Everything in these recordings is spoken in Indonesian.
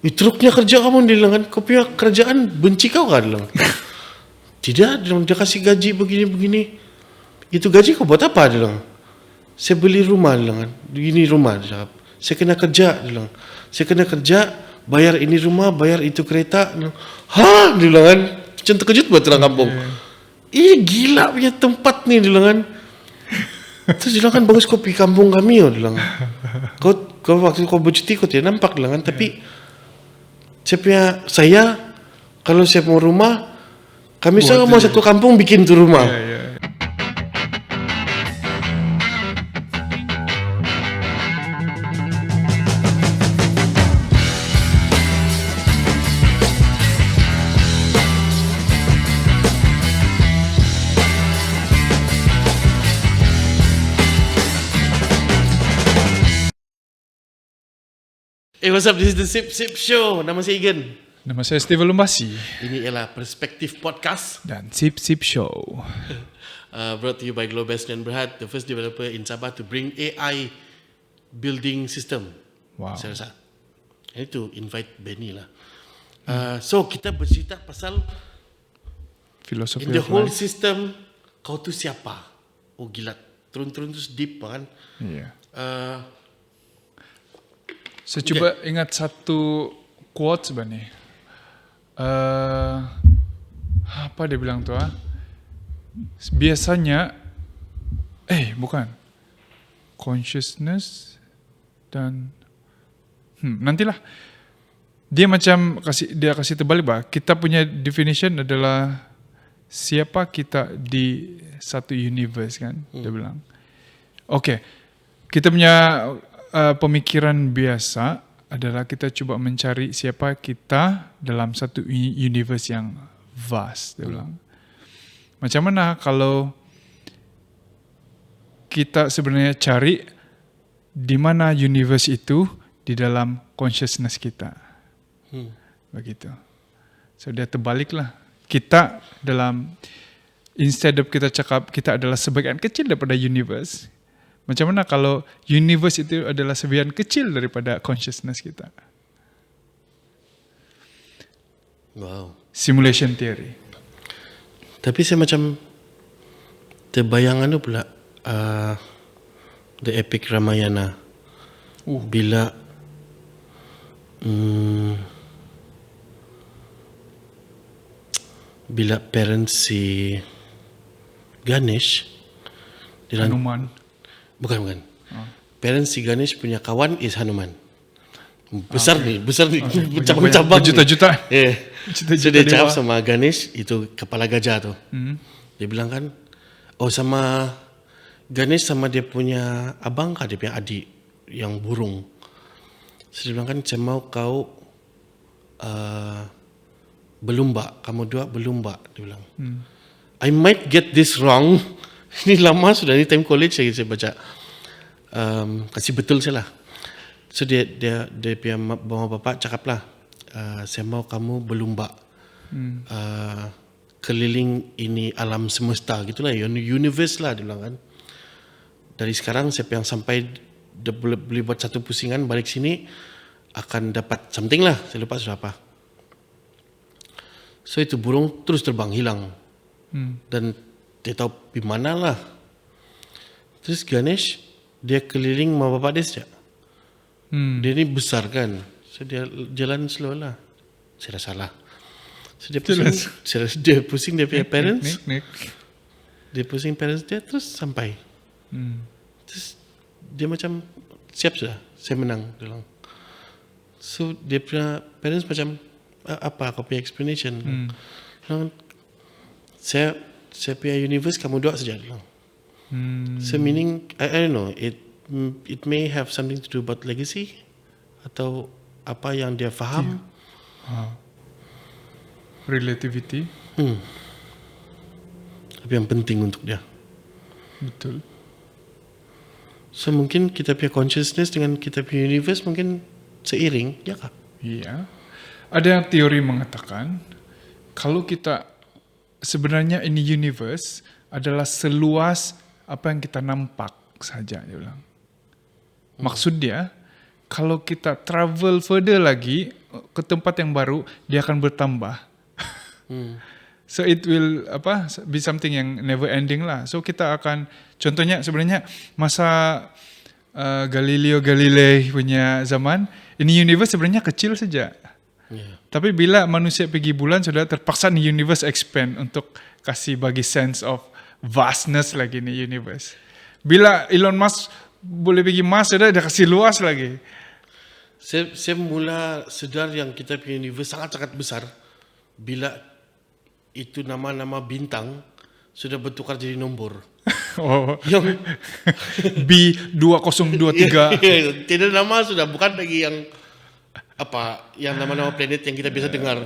Teruknya kerja kamu, dia bilang kan. Kau punya kerjaan benci kau kan? Dia bilang. Tidak, dia bilang, dia kasih gaji begini-begini. Itu gaji kau buat apa? Dia bilang. Saya beli rumah, dia bilang kan. Ini rumah, dia cakap. Saya kena kerja, dia bilang. Saya kena kerja, bayar ini rumah, bayar itu kereta. Dia bilang, hah? Dia bilang kan. Macam terkejut buat orang kampung. Gila punya tempat nih, dia bilang kan. Terus dia bilang kan, bagus kau pergi kampung kami, dia bilang. Kau waktu kau bercuti kau tidak nampak, dia bilang kan. Tapi saya kalau saya mau rumah, kami semua mau satu kampung bikin tu rumah. What's up? This is the Sip Sip Show. Nama saya Igan. Nama saya Steven Lumbasi. Ini ialah Perspektif Podcast. Dan Sip Sip Show. Brought to you by Globest dan Berhad, the first developer in Sabah to bring AI building system. Wow. Saya rasa. Itu invite Benny lah. So kita bercerita pasal Filosofi in the of whole life. system, kau tu siapa? Oh gila, turun-turun terus deep kan. Iya. Saya Okay. cuba ingat satu quote sebenarnya. Apa dia bilang tu? Biasanya, bukan. Consciousness dan nantilah. Dia kasih terbalik bah. Kita punya definition adalah siapa kita di satu universe kan? Dia bilang. Okay. Kita punya pemikiran biasa adalah kita cuba mencari siapa kita dalam satu universe yang vast, dia bilang. Macam mana kalau kita sebenarnya cari di mana universe itu di dalam consciousness kita. Begitu. So dia terbaliklah. Kita dalam, instead of kita cakap kita adalah sebagian kecil daripada universe, macam mana kalau universe itu adalah sebagian kecil daripada consciousness kita? Wow. Simulation theory. Tapi saya macam terbayang pula the epic Ramayana. Bila parents si Ganesh Hanuman. Bukan. Parents si Ganesh punya kawan is Hanuman. Besar nih, cabang-cabang. Berjuta-juta. So dia cakap sama Ganesh, itu kepala gajah tu. Dia bilang kan, sama Ganesh sama dia punya abang kah, dia punya adik yang burung. So dia bilang kan, saya mau kau berlumba, kamu dua berlumba, dia bilang. I might get this wrong. Ini lama sudah, ini time college saya baca. Kasih betul saya lah. So dia punya mama bapak cakap lah, saya mau kamu berlumba keliling ini alam semesta gitulah, universe lah dia bilang kan. Dari sekarang siapa yang sampai dia boleh buat satu pusingan balik sini akan dapat something lah, saya lupa sudah apa. So itu burung terus terbang hilang. Dan dia tahu di mana lah. Terus Ganesh dia keliling mak bapak dia saja. Dia ni besar kan, so dia jalan slow lah. Saya rasa salah. So dia pusing dia punya parents. Dia pusing parents dia terus sampai. Terus dia macam siap sudah, saya menang. Dia bilang. So dia punya parents macam apa kau punya explanation? Saya punya universe kamu dua saja. So meaning I don't know, it may have something to do about legacy atau apa yang dia faham. Relativity. Tapi yang penting untuk dia. Betul. So mungkin kita punya consciousness dengan kita punya universe mungkin seiring, ya kah? Iya. Ada teori mengatakan kalau kita sebenarnya ini universe adalah seluas apa yang kita nampak saja, dia bilang. Maksud dia, kalau kita travel further lagi, ke tempat yang baru, dia akan bertambah. So it will be something yang never ending lah. So kita akan, contohnya sebenarnya masa Galileo Galilei punya zaman, ini universe sebenarnya kecil saja. Tapi bila manusia pergi bulan, sudah terpaksa nih universe expand untuk kasih bagi sense of vastness lagi nih universe. Bila Elon Musk boleh pergi Mars, sudah dia kasih luas lagi. Saya mula sedar yang kita punya universe sangat-sangat besar bila itu nama-nama bintang sudah bertukar jadi nombor. Yang B2023. Tidak nama sudah bukan lagi yang yang nama-nama planet yang kita biasa dengar.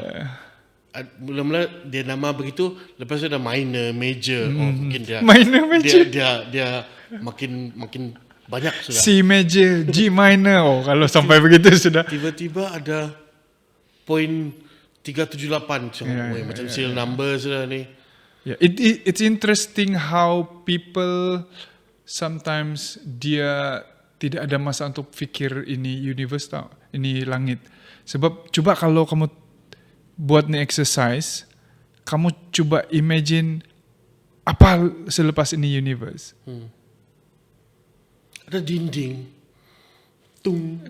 Mula-mula dia nama begitu, lepas itu ada minor, major, mungkin dia minor, major. Dia makin banyak sudah. C major, G minor. Kalau sampai begitu sudah. Tiba-tiba ada point 378 macam serial number sudah ni. Yeah, it's interesting how people sometimes dia tidak ada masa untuk fikir ini universe tau, ini langit. Sebab coba kalau kamu buat ni exercise, kamu coba imagine apa selepas ini universe. Ada dinding, tung.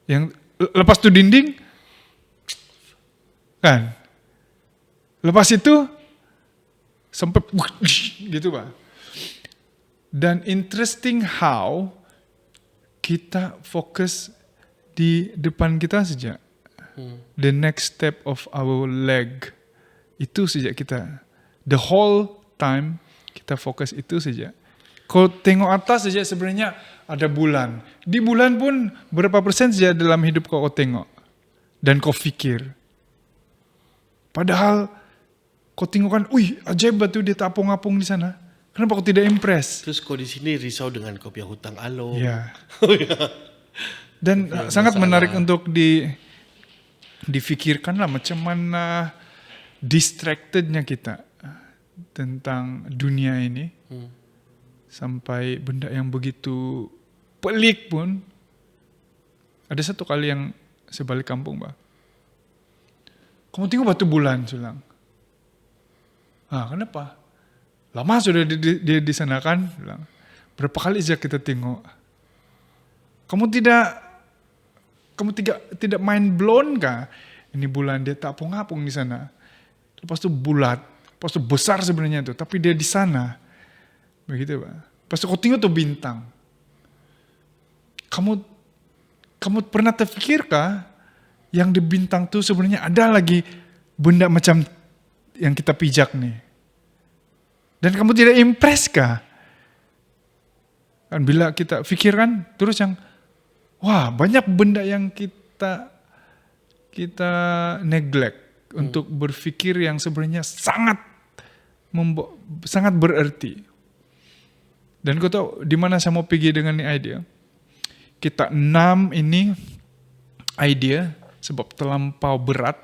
Yang lepas tu dinding, kan? Lepas itu sampai gitu Pak. Dan interesting how kita fokus di depan kita saja. The next step of our leg. Itu saja kita. The whole time kita fokus itu saja. Kalau tengok atas saja sebenarnya ada bulan. Di bulan pun berapa persen saja dalam hidup kau tengok. Dan kau fikir. Padahal kau tengok kan, ajaib batu dia tak apung-apung di sana. Kenapa kau tidak impress? Terus kau di sini risau dengan kau punya hutang alo. Ya. Dan sangat menarik untuk difikirkan lah macam mana distractednya kita tentang dunia ini. Sampai benda yang begitu pelik pun. Ada satu kali yang sebalik kampung, Pak. Kamu tengok batu bulan, Sulang. Kenapa? Lama sudah dia di sana kan? Berapa kali saja kita tengok. Kamu tidak mind blown kah? Ini bulan dia tak apung-apung di sana. Lepas itu bulat, lepas itu besar sebenarnya itu, tapi dia di sana. Begitu, Pak. Lepas itu kau tengok tuh bintang. Kamu pernah terfikirkah yang di bintang tuh sebenarnya ada lagi benda macam yang kita pijak nih? Dan kamu tidak impress kah? Kan bila kita fikirkan terus yang banyak benda yang kita neglect untuk berpikir yang sebenarnya sangat berarti. Dan kau tahu di mana saya mau pergi dengan ini idea? Kita 6 ini idea sebab terlampau berat,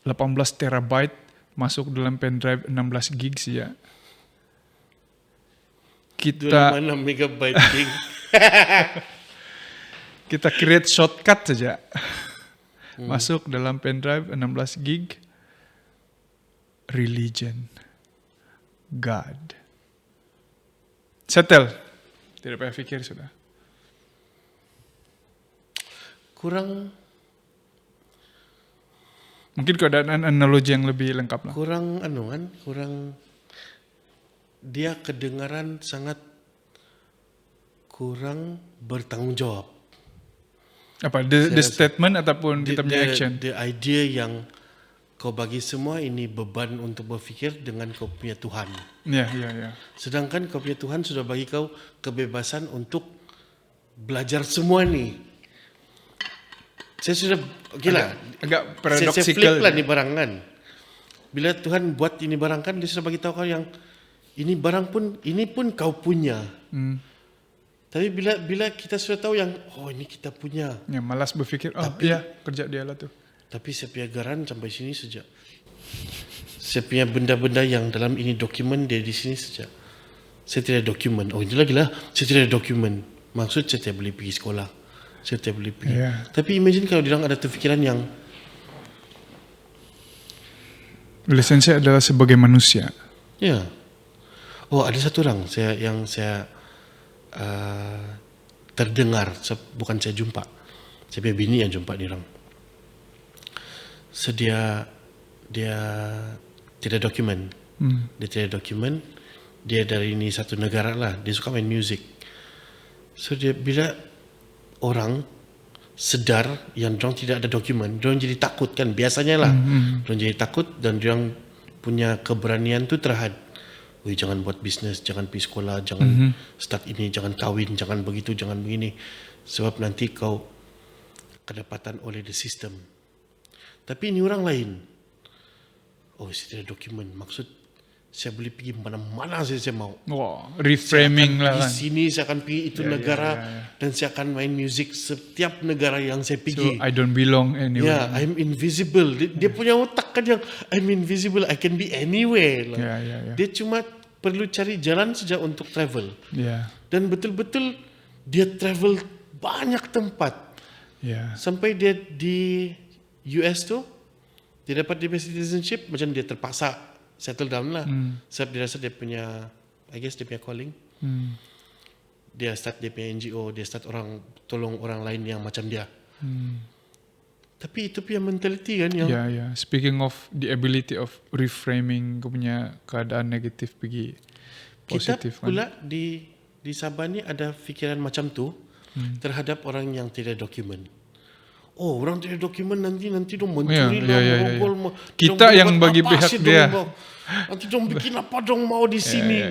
18 terabyte masuk dalam pendrive 16 gig ya. Kita 26 megabyte gig. Kita create shortcut saja. Masuk dalam pendrive 16 gig. Religion. God. Settle. Tidak payah fikir sudah. Kurang mungkin kalau ada analogi yang lebih lengkap lah. Kurang dia kedengaran sangat kurang bertanggung jawab. Apa the statement ataupun kita punya action? The idea yang kau bagi semua ini beban untuk berfikir dengan kau punya Tuhan. Ya. Sedangkan kau punya Tuhan sudah bagi kau kebebasan untuk belajar semua ni. Saya sudah agak paradoksikal. Saya flip lah ni barang kan. Bila Tuhan buat ini barang kan, dia sudah bagi tahu kau yang ini barang pun, ini pun kau punya. Tapi bila kita sudah tahu yang ini kita punya. Ya, malas berfikir. Kerja dia lah tu. Tapi saya punya garan sampai sini saja. Saya punya benda-benda yang dalam ini dokumen dia di sini saja. Saya tidak dokumen. Ini lagi lah. Saya tidak dokumen. Maksud saya tidak boleh pergi sekolah. Setiap boleh pergi. Yeah. Tapi imagine kalau diorang ada terfikiran yang Lisensi adalah sebagai manusia. ya. Oh, ada satu orang yang saya terdengar, bukan saya jumpa. Saya punya bini yang jumpa dia orang. So dia tidak dokumen. Dia tidak dokumen. Dia dari ini satu negara lah. Dia suka main music. So dia bila orang sedar yang dorang tidak ada dokumen, dorang jadi takut kan, biasanya lah. Dorang jadi takut dan dorang punya keberanian tu terhad. Wih, jangan buat bisnes, jangan pergi sekolah, jangan start ini, jangan kahwin, jangan begitu, jangan begini. Sebab nanti kau kedapatan oleh the system. Tapi ini orang lain. Oh, saya tidak dokumen. Maksud saya boleh pergi mana-mana saya mau. Wow, reframing lah Di kan. sini saya akan pergi itu negara dan saya akan main music setiap negara yang saya So pergi. I don't belong anywhere. Yeah, I'm invisible. Dia punya otak kan yang I'm invisible, I can be anywhere. Lah. Yeah. Dia cuma perlu cari jalan saja untuk travel. Yeah. Dan betul-betul dia travel banyak tempat. Yeah. Sampai dia di US tu, dia dapat dia citizenship, macam dia terpaksa settle down lah. Sebab dia rasa dia punya, I guess dia punya calling. Dia start dia punya NGO, dia start tolong orang lain yang macam dia. Tapi itu punya mentality kan yang Yeah. Speaking of the ability of reframing kau punya keadaan negatif pergi kita positif pula di Sabah ni ada fikiran macam tu terhadap orang yang tidak dokumen. Oh, orang tidak dokumen nanti dong mencuri lah, merogol. Kita yang bagi pihak dia. Nanti dong bikin apa dong mau di sini.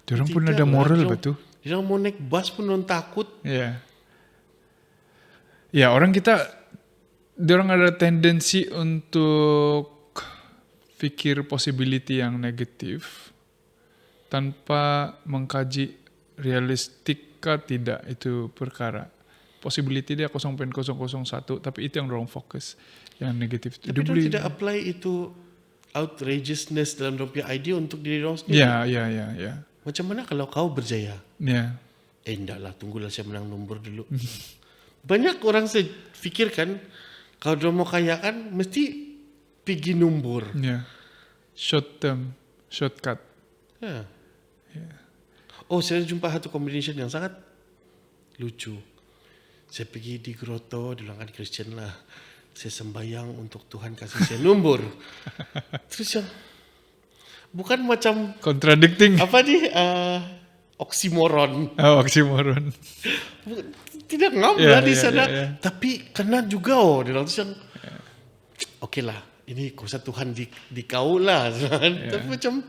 Diorang pun ada moral betul. Diorang mau naik bus pun dong takut. Ya, orang kita, diorang ada tendensi untuk fikir possibility yang negatif tanpa mengkaji realistika tidak itu perkara. Possibility dia 0.001, tapi itu yang dorong fokus, yang negatif. Tapi dong tidak apply itu outrageousness dalam dorang punya idea untuk diri dorang sendiri. Ya. Macam mana kalau kau berjaya? Ya. Enggaklah, tunggulah saya menang nombor dulu. Banyak orang saya fikirkan kalau dorang mau kaya kan mesti pergi nombor. Ya. Short term, shortcut. Ya. Oh, saya jumpa satu combination yang sangat lucu. Saya pergi di grotto, di bilang Christian lah. Saya sembahyang untuk Tuhan kasih saya nombor. Terus yang bukan macam Contradicting. apa nih oksimoron. Oh, oksimoron. Tidak ngam lah di sana. Tapi kena juga dia bilang terus yang okey lah. Ini kuasa Tuhan di kau lah. Tapi macam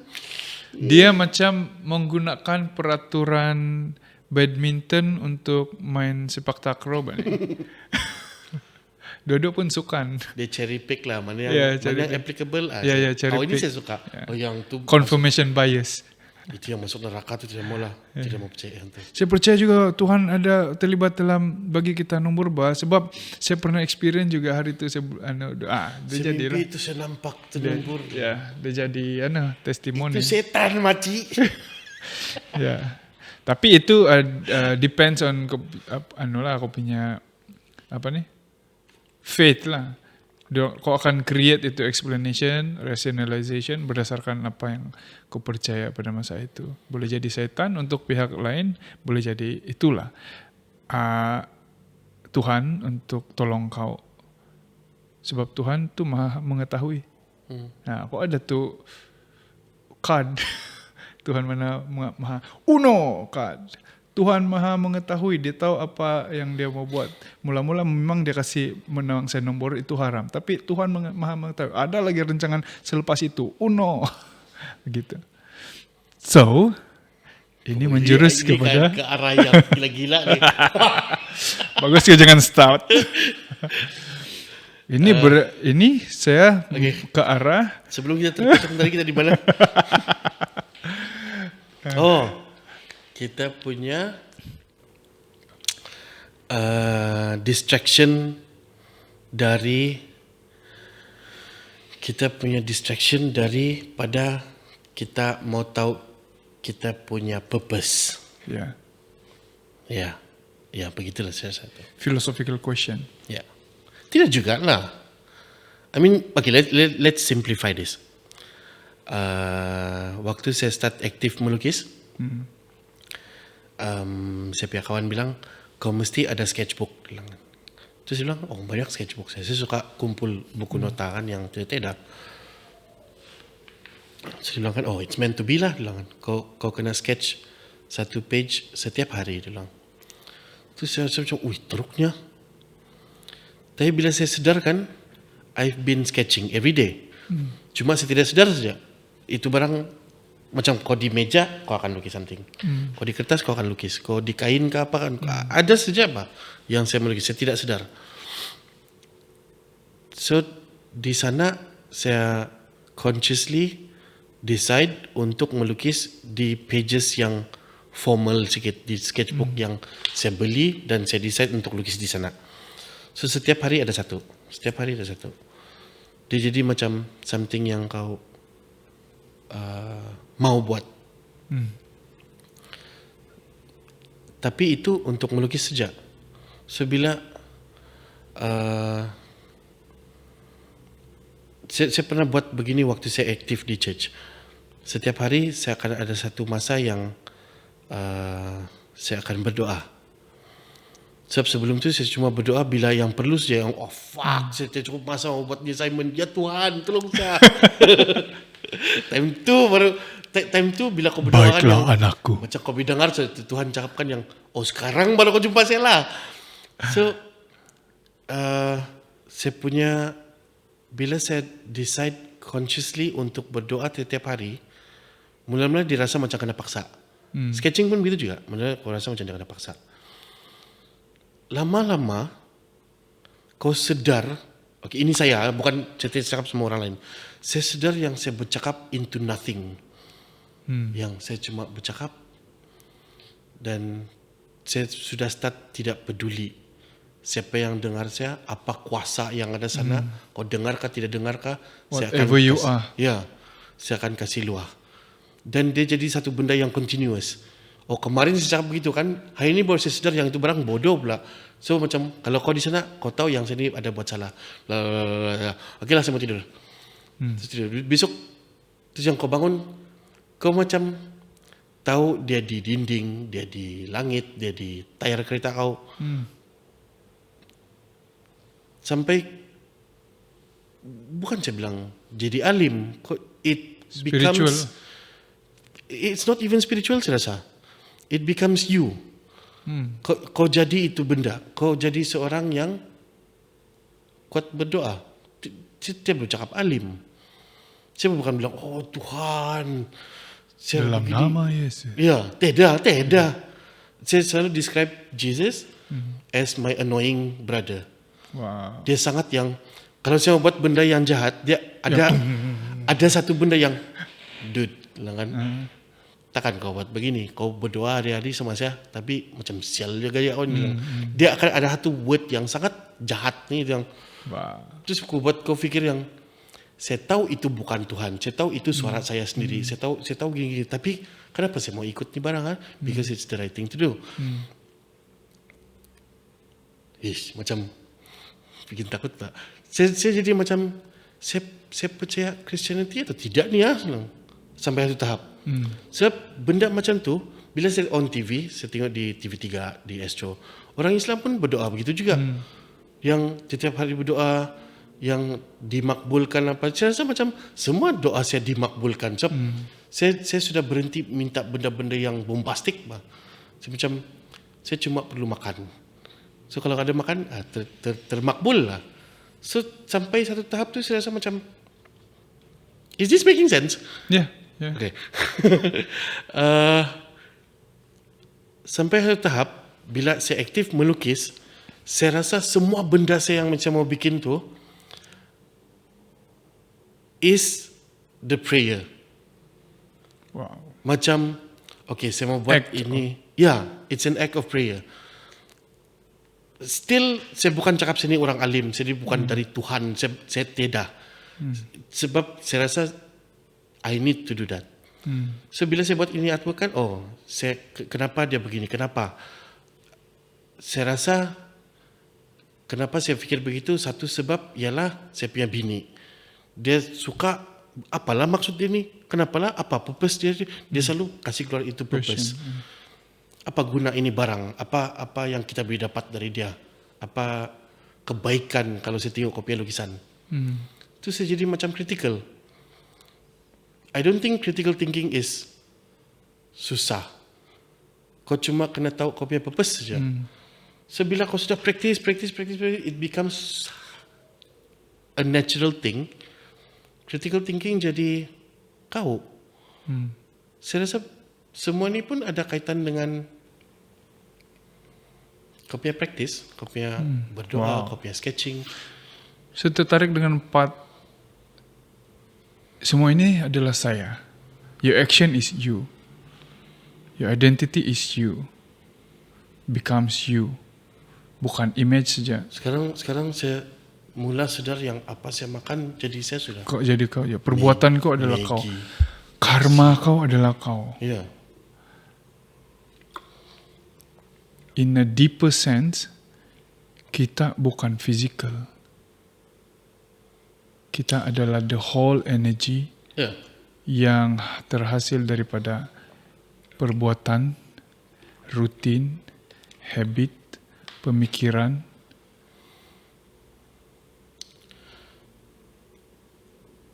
dia macam menggunakan peraturan badminton untuk main sepak takraw bani. Dua-dua pun sukan. dia cherry pick lah mana yang applicable. Cherry ini pick. saya suka. Oh, yang tu Confirmation bias. itu yang masuk neraka tu tidak mau lah. Tidak mau percaya yang tu. Saya percaya juga Tuhan ada terlibat dalam bagi kita nombor sebab saya pernah experience juga hari itu dia Saya jadi mimpi itu saya nampak tu nombor. dia jadi testimoni. Itu setan mati. Ya. Tapi itu depends on kau punya faith lah. Kau akan create itu explanation, rationalization berdasarkan apa yang kau percaya pada masa itu. Boleh jadi setan untuk pihak lain, boleh jadi itulah Tuhan untuk tolong kau. Sebab Tuhan tu maha mengetahui. Nah, kau ada tu card. Tuhan maha uno card. Tuhan maha mengetahui, dia tahu apa yang dia mau buat. Mula-mula memang dia kasih menang saya nombor itu haram, tapi Tuhan maha mengetahui. Ada lagi rencangan selepas itu, uno. Begitu. So, ini menjurus ini kepada ke arah yang gila-gila nih. bagus ya, jangan start. Ini saya ke arah Sebelum kita terpotong tadi kita di mana? Oh, kita punya distraction daripada kita mau tahu kita punya purpose. ya. Ya. Ya, begitulah saya rasa. Philosophical question. Ya. Tidak juga lah. I mean, okay, let's simplify this. Waktu saya start aktif melukis, saya punya kawan bilang, kau mesti ada sketchbook. Bilang. Terus dia bilang, oh banyak sketchbook saya. Saya suka kumpul buku nota kan yang tidak. Terus dia bilang kan, oh it's meant to be lah. Dia bilang kan, kau kena sketch 1 page setiap hari. Dia bilang. Terus saya macam, teruknya. Tapi bila saya sedar kan, I've been sketching every day. Cuma saya tidak sedar saja. Itu barang macam kau di meja, kau akan lukis something. Kau di kertas, kau akan lukis. Kau di kain ke apa kan. Ada saja apa yang saya melukis. Saya tidak sedar. So, di sana saya consciously decide untuk melukis di pages yang formal sikit. Di sketchbook yang saya beli dan saya decide untuk lukis di sana. So, setiap hari ada satu. Dia jadi macam something yang kau mau buat. Tapi itu untuk melukis saja. So bila saya pernah buat begini waktu saya aktif di church. Setiap hari saya akan ada satu masa yang saya akan berdoa. Sebab sebelum itu saya cuma berdoa bila yang perlu saja, yang saya tidak cukup masa mau buat assignment. Ya Tuhan, tolong saya. Time tu bila kau berdoa kan, Anakku. macam kau dengar Tuhan cakapkan yang, sekarang baru kau jumpa saya lah. So saya punya, bila saya decide consciously untuk berdoa setiap hari, mula-mula dirasa macam kena paksa. Sketching pun begitu juga, mula kau rasa macam kena paksa. Lama-lama kau sedar, ini saya, bukan cakap semua orang lain. Saya sedar yang saya bercakap into nothing. Yang saya cuma bercakap dan saya sudah start tidak peduli siapa yang dengar saya, apa kuasa yang ada sana, kau dengarkah tidak dengarkah, Whatever you are. Ya, saya akan kasih luah. Dan dia jadi satu benda yang continuous. Kemarin saya cakap begitu kan, hari ini baru saya sedar yang itu barang bodoh pula. So macam kalau kau di sana, kau tahu yang saya ni ada buat salah. Okey lah, saya mau tidur. Terus tidur. Besok terus yang kau bangun, kau macam tahu dia di dinding, dia di langit, dia di tayar kereta kau. Sampai bukan saya bilang jadi alim, it Spiritual. becomes, it's not even spiritual saya rasa. It becomes you. Kau jadi itu benda. Kau jadi seorang yang kuat berdoa. Saya belum cakap alim. Saya bukan bilang, Tuhan, saya Dalam begini. nama Yesus. Ya, tidak. Saya selalu describe Jesus as my annoying brother. Wow. Dia sangat yang, kalau saya mau buat benda yang jahat, dia ada satu benda yang, dude, kan? Takkan kau buat begini, kau berdoa hari-hari sama saya, tapi macam sial juga ya kau ni. Dia akan ada satu word yang sangat jahat ni, yang terus kau buat kau fikir yang, saya tahu itu bukan Tuhan, saya tahu itu suara saya sendiri, saya tahu gini-gini, tapi kenapa saya mau ikut ni barang kan? Because it's the right thing to do. Macam bikin takut tak? Saya jadi macam, saya percaya Christianity atau tidak ni ya, sampai satu tahap. Sebab benda macam tu, bila saya on TV, saya tengok di TV3, di Astro, orang Islam pun berdoa begitu juga. Yang setiap hari berdoa, yang dimakbulkan apa. Saya rasa macam semua doa saya dimakbulkan. Sebab saya sudah berhenti minta benda-benda yang bombastik. Saya macam, saya cuma perlu makan. So kalau ada makan, termakbul lah. So sampai satu tahap tu saya rasa macam, is this making sense? Yeah. Okay. Sampai satu tahap, bila saya aktif melukis, saya rasa semua benda saya yang macam mau bikin tu is the prayer. Wow. Macam, saya mau buat ini. It's an act of prayer. Still, saya bukan cakap sini orang alim, saya bukan dari Tuhan, saya tidak. Sebab saya rasa I need to do that. So bila saya buat ini artwork kan, kenapa dia begini? Kenapa? saya rasa kenapa saya fikir begitu, satu sebab ialah saya punya bini. Dia suka, apalah maksud dia ni? Kenapalah? Apa purpose dia? Dia selalu kasih keluar itu purpose. Apa guna ini barang? Apa yang kita boleh dapat dari dia? Apa kebaikan kalau saya tengok kopi lukisan? Itu saya jadi macam critical. I don't think critical thinking is susah. Kau cuma kena tahu kau punya purpose saja. So bila kau sudah practice, it becomes a natural thing. Critical thinking jadi kau. Saya rasa semua ni pun ada kaitan dengan kau punya practice, kau punya berdoa, kau punya sketching. Saya tertarik dengan part semua ini adalah saya. Your action is you. Your identity is you. Becomes you. Bukan image saja. Sekarang saya mula sedar yang apa saya makan jadi saya sudah. Kau jadi kau. Ya, perbuatan kau adalah Maggi. kau. Karma kau adalah kau. Ya. In a deeper sense, kita bukan physical. Kita adalah the whole energy Ya. yang terhasil daripada perbuatan, rutin, habit, pemikiran.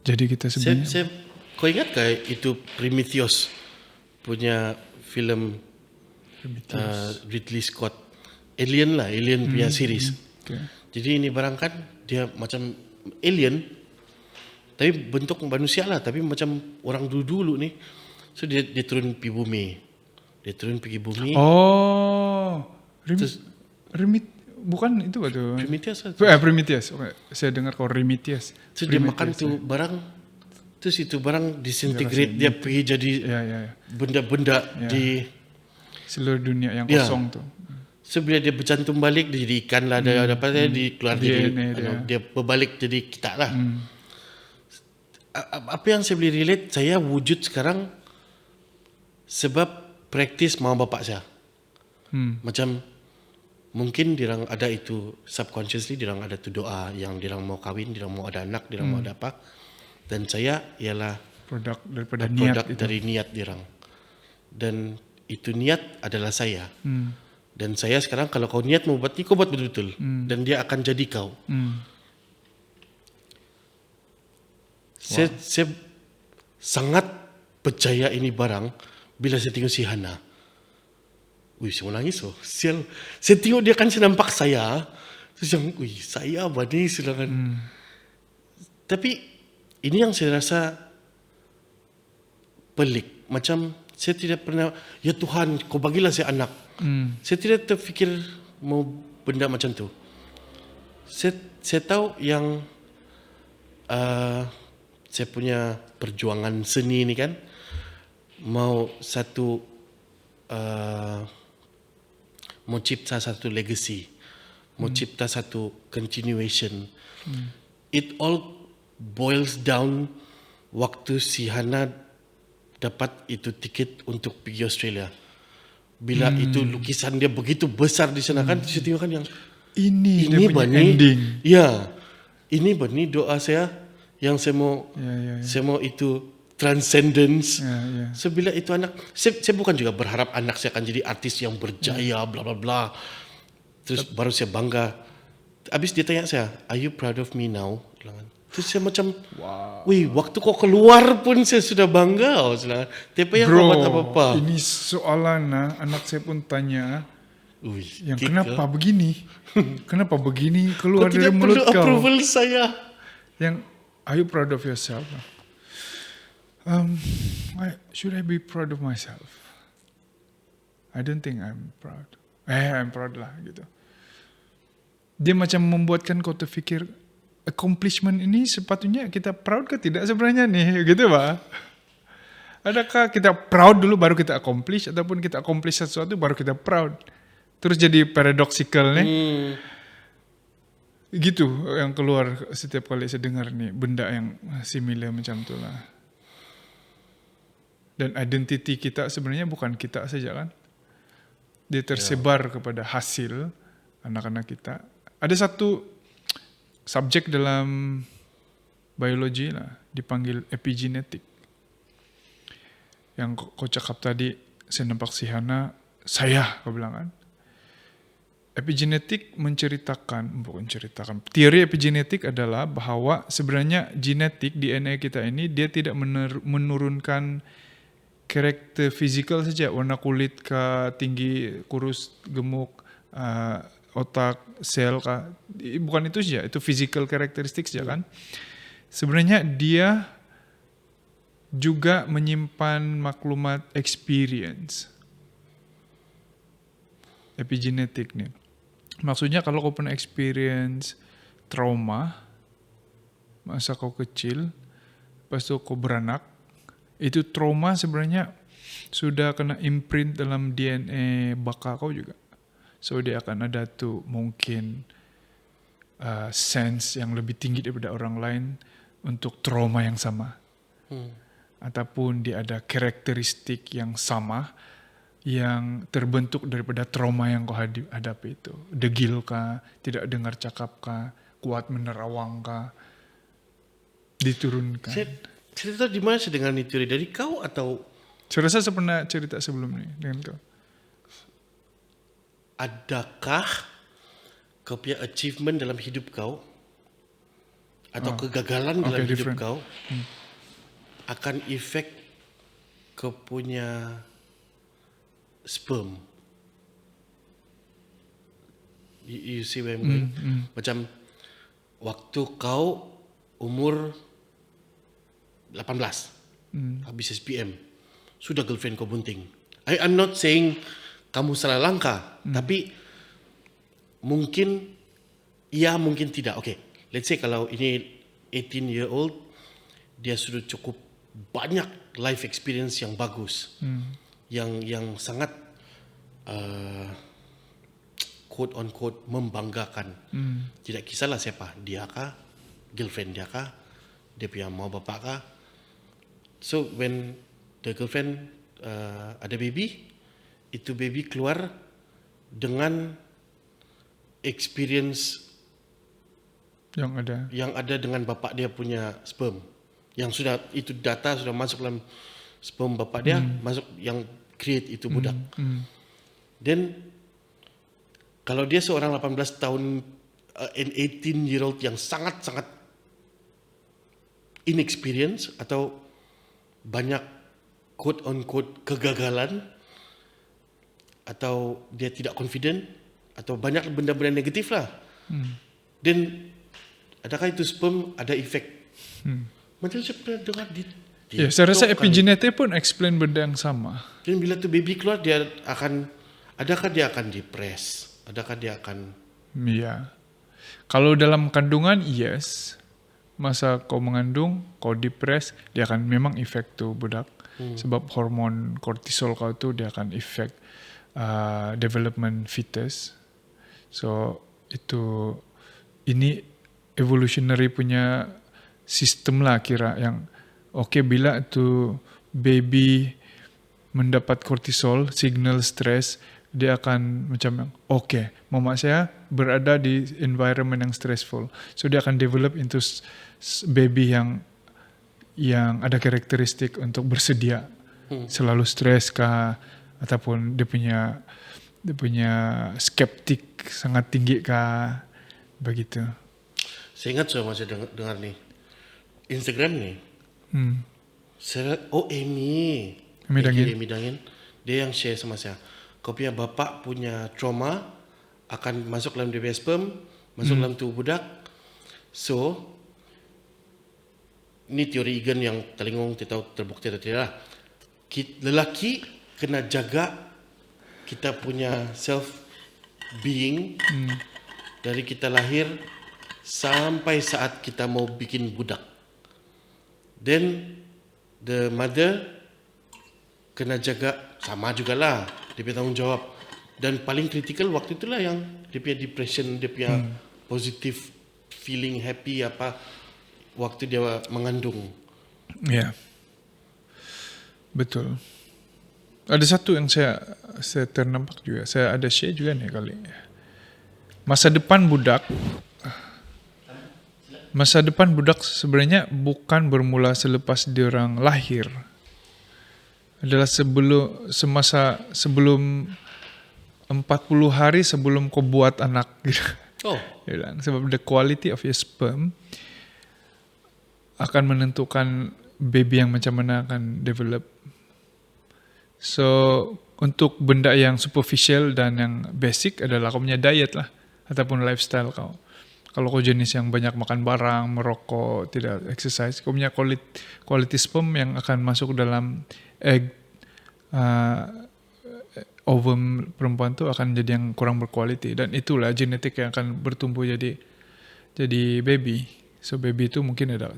Jadi kita sebenarnya Kau ingat ke itu Prometheus punya filem Ridley Scott, Alien punya series. Okay. Jadi ini barang kan dia macam alien tapi bentuk manusia lah, tapi macam orang dulu ni. So dia turun pergi bumi. Dia turun pergi bumi. Oh, Terus- bukan itu atau Prometheus lah. Prometheus. Okay. Saya dengar kau Prometheus. So dia makan tu barang, terus itu barang disintegrate, dia pergi jadi Ya. benda-benda di Seluruh dunia yang Ya. kosong tu. so bila dia bercantum balik dia jadi ikan lah, dia dapat dia keluar jadi DNA dia. dia berbalik jadi kita lah. Apa yang saya boleh relate, saya wujud sekarang sebab praktis mama bapak saya. Macam mungkin dirang ada itu subconsciously, dirang ada tu doa yang dirang mau kahwin, dirang mau ada anak, dirang mau ada apa. Dan saya ialah Produk daripada niat produk itu. dari niat dirang. Dan itu niat adalah saya. Dan saya sekarang kalau kau niat mau buat ni, kau buat betul-betul. Dan dia akan jadi kau. Saya sangat percaya ini barang bila saya tengok si Hana. Wih, saya mau nangis. Sial. Saya tengok dia kan nampak saya. Terus yang, wih, saya apa ni? Silakan. Tapi ini yang saya rasa pelik. Macam saya tidak pernah, ya Tuhan, kau bagilah saya anak. Saya tidak terfikir mau benda macam tu. Saya tahu yang saya punya perjuangan seni ni kan, mau satu mau cipta satu legacy, mau cipta satu continuation. It all boils down waktu si Hana dapat itu tiket untuk pergi Australia. Bila itu lukisan dia begitu besar di sana kan, saya tengok kan yang Ini dia punya Bani, ending. ya, ini Bani doa saya yang saya mau Ya. saya mau itu transcendence. Ya. So bila itu anak, saya bukan juga berharap anak saya akan jadi artis yang berjaya, bla bla bla. Terus baru saya bangga. Habis dia tanya saya, are you proud of me now? Terus saya macam, wih, waktu kau keluar pun saya sudah bangga. Tapi yang kau buat apa-apa. Ini soalan anak saya pun tanya, Wih, yang Kika, kenapa begini? Kenapa begini kau keluar dari tidak mulut perlu kau? approval saya. Yang, are you proud of yourself? Should I be proud of myself? I don't think I'm proud. I'm proud lah gitu. Dia macam membuatkan kau terfikir accomplishment ini sepatutnya kita proud ke tidak sebenarnya nih, gitu Pak? Adakah kita proud dulu baru kita accomplish, ataupun kita accomplish sesuatu baru kita proud? Terus jadi paradoxical nih. Gitu yang keluar setiap kali saya dengar nih benda yang similar macam tu lah. Dan identity kita sebenarnya bukan kita saja kan. dia tersebar kepada hasil anak-anak kita. Ada satu subjek dalam biologi lah, dipanggil epigenetik. Yang kau cakap tadi, saya nampak si Hana, kau bilang kan. Epigenetik bukan teori epigenetik adalah bahwa sebenarnya genetik DNA kita ini dia tidak menurunkan karakter fisikal saja, warna kulit kah, tinggi, kurus, gemuk, otak, sel kah, bukan itu saja, itu physical karakteristik saja kan. Sebenarnya dia juga menyimpan maklumat experience. Epigenetik nih. Maksudnya kalau kau pernah experience trauma masa kau kecil, pas itu kau beranak, itu trauma sebenarnya sudah kena imprint dalam DNA baka kau juga. So dia akan ada tuh mungkin sense yang lebih tinggi daripada orang lain untuk trauma yang sama. Ataupun dia ada karakteristik yang sama yang terbentuk daripada trauma yang kau hadapi itu. Degil kah, tidak dengar cakap kah, kuat menerawang kah, diturunkan. Cerita di mana saya dengar ini teori dari kau atau? Saya rasa saya pernah cerita sebelum ini dengan kau. Adakah kau punya achievement dalam hidup kau atau kegagalan dalam hidup kau akan efek kau punya sperm? You see where I'm going? Macam waktu kau umur 18 habis SPM, sudah girlfriend kau bunting. I'm not saying kamu salah langkah, tapi mungkin ya mungkin tidak. Okay, let's say kalau ini 18-year-old, dia sudah cukup banyak life experience yang bagus, yang sangat quote on quote membanggakan. Tidak kisahlah siapa, dia kah, girlfriend dia kah, dia punya mau bapak kah. So when the girlfriend ada baby, itu baby keluar dengan experience yang ada dengan bapak dia punya sperm, yang sudah itu data sudah masuk dalam sperm bapak dia, masuk yang create itu budak. Dan kalau dia seorang 18 tahun, an 18-year-old yang sangat-sangat inexperienced atau banyak quote on quote kegagalan, atau dia tidak confident, atau banyak benda-benda negatif lah. Dan adakah itu sperm ada efek? Macam saya pernah dengar ya, saya rasa epigenetik pun explain benda yang sama. Dan bila tu baby keluar, adakah dia akan depres? Adakah dia akan? Ya, kalau dalam kandungan yes, masa kau mengandung, kau depres, dia akan memang efek tu budak. Sebab hormon kortisol kau tu dia akan efek development fetus. So ini evolutionary punya sistem lah kira yang bila tu baby mendapat kortisol, signal stress, dia akan macam mama saya berada di environment yang stressful. So dia akan develop into baby yang ada karakteristik untuk bersedia selalu stres kah, ataupun dia punya skeptik sangat tinggi kah, begitu. Saya ingat saya dengar nih Instagram nih. Saya Amy Dangin, dia yang share sama saya. Kau punya bapak punya trauma akan masuk dalam dia sperm, masuk dalam tubuh budak. So ini teori Egan yang Telingong tidak tahu terbukti atau tidak. Lelaki kena jaga kita punya self being dari kita lahir sampai saat kita mau bikin budak. Then the mother kena jaga sama jugalah, dia punya tanggung jawab. Dan paling kritikal waktu itulah yang dia punya depression, dia punya positive feeling happy waktu dia mengandung. Ya, betul. Ada satu yang saya ternampak juga. Saya ada share juga nih kali. Masa depan budak sebenarnya bukan bermula selepas diorang lahir. Adalah sebelum 40 hari sebelum kau buat anak gitu. Oh, Dia bilang, sebab the quality of your sperm akan menentukan baby yang macam mana akan develop. So untuk benda yang superficial dan yang basic adalah kau punya diet lah ataupun lifestyle kau. Kalau kau jenis yang banyak makan barang, merokok, tidak exercise, kau punya quality sperm yang akan masuk dalam egg ovum perempuan tu akan jadi yang kurang berkualiti, dan itulah genetik yang akan bertumbuh jadi baby. So baby itu mungkin ada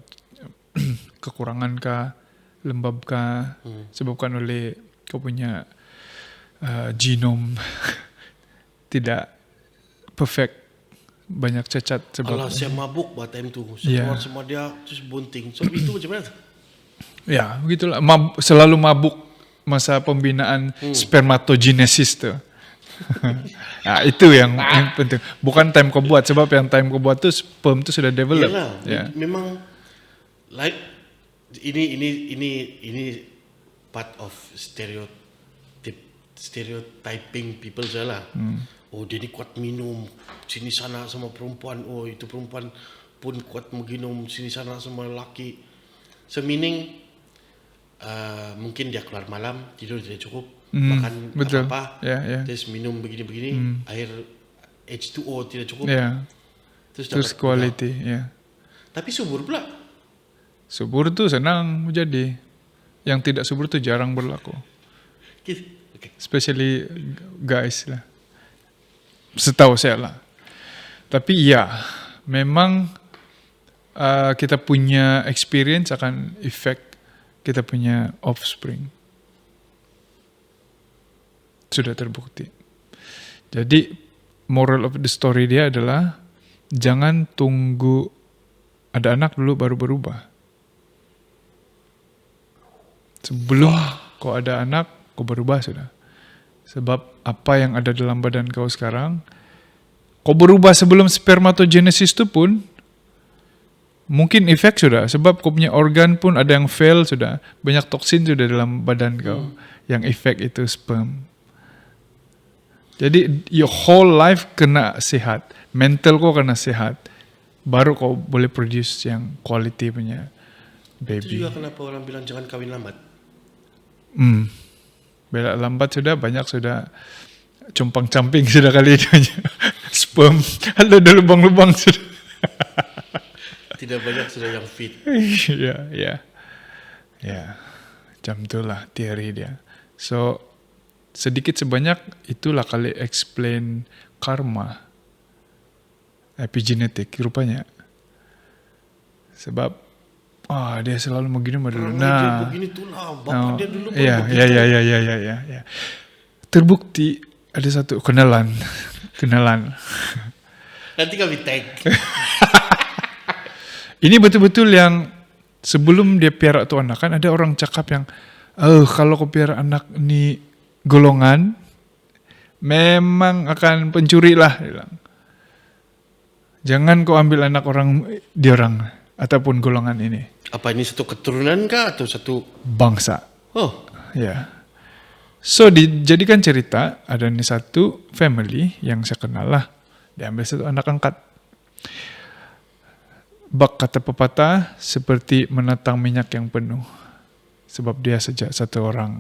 kekurangan kah, lembab kah, sebabkan oleh kau punya genom tidak perfect, banyak cacat sebab. Alah, saya mabuk pada time tu. Saya keluar semua dia terus bunting. So itu macam mana? Ya, begitulah. Selalu mabuk masa pembinaan spermatogenesis tu. Nah, itu yang penting. Bukan time kau buat, sebab yang time kau buat tu sperm tu sudah develop. Yalah, memang like ini part of stereotyping people saja lah. Oh, dia ni kuat minum sini sana sama perempuan. Oh, itu perempuan pun kuat minum sini sana sama lelaki. So meaning mungkin dia keluar malam, tidur tidak cukup, makan apa-apa, terus minum begini-begini, air H2O tidak cukup, terus quality, Tapi subur pula. Subur tu senang menjadi, yang tidak subur tu jarang berlaku. Okay. Especially guys lah, setahu saya lah. Tapi ya, memang kita punya experience akan effect kita punya offspring. Sudah terbukti. Jadi moral of the story dia adalah jangan tunggu ada anak dulu baru berubah. Sebelum kau ada anak, kau berubah sudah. Sebab apa yang ada dalam badan kau sekarang, kau berubah sebelum spermatogenesis itu pun mungkin efek sudah, sebab kau punya organ pun ada yang fail sudah, banyak toksin sudah dalam badan kau yang efek itu sperm. Jadi your whole life kena sehat, mental kau kena sehat, baru kau boleh produce yang quality punya baby. Itu juga kenapa orang bilang jangan kahwin lambat. Bela lambat sudah banyak sudah compang camping sudah kali itu sperm ada lubang-lubang sudah. Tidak banyak sudah yang fit. Ya. Macam itulah teori dia. So, sedikit sebanyak itulah kali explain karma. Epigenetik rupanya. Sebab, dia selalu begini dulu. Dia begini tu lah. Bapak dia dulu Ya. Terbukti ada satu kenalan. Nanti kami tag. Ini betul-betul yang sebelum dia piara tu anak, kan ada orang cakap yang kalau kau piara anak ni golongan memang akan pencuri lah, dia bilang. Jangan kau ambil anak orang diorang ataupun golongan ini. Apa ini satu keturunan kah atau satu bangsa? Oh, ya. So dijadikan cerita, ada nih satu family yang saya kenal lah, dia ambil satu anak angkat. Bak kata pepatah seperti menatang minyak yang penuh. Sebab dia sejak satu orang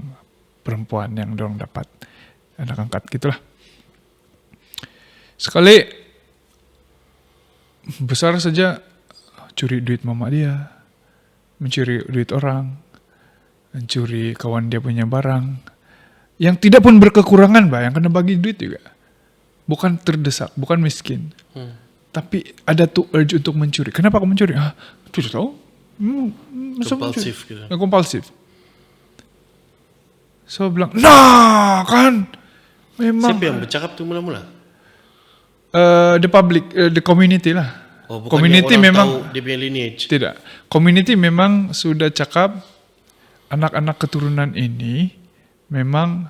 perempuan yang dorang dapat anak angkat gitulah. Sekali besar saja curi duit mama dia, mencuri duit orang, mencuri kawan dia punya barang, yang tidak pun berkekurangan, yang kena bagi duit juga. Bukan terdesak, bukan miskin. Tapi ada tuh urge untuk mencuri. Kenapa kau mencuri? Tidak tahu. Kompulsif gitu. Kompulsif. So bilang, nah kan, memang. Siapa yang bercakap tu mula-mula? The public, the community lah. Oh, bukan community orang memang tahu dia punya lineage. Tidak. Community memang sudah cakap anak-anak keturunan ini memang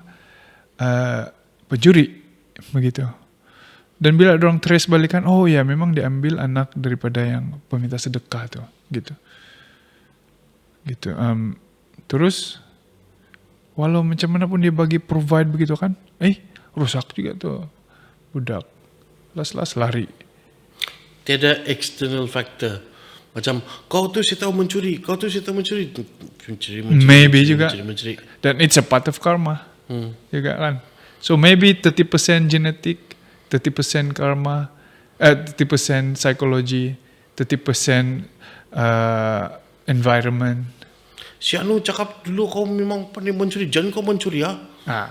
pencuri begitu. Dan bila orang trace balikan, oh ya memang diambil anak daripada yang peminta sedekah tuh, gitu. Terus walau macam mana pun dia bagi provide begitu kan, rusak juga tuh budak, las lari. Tiada external factor. Macam kau tu saya tahu mencuri, mencuri. Maybe juga. Mencuri. Dan it's a part of karma juga kan. So maybe 30% genetic, 30% karma, 30% psychology, 30% environment. Si Anu cakap dulu kau memang pandai mencuri, jangan kau mencuri ya.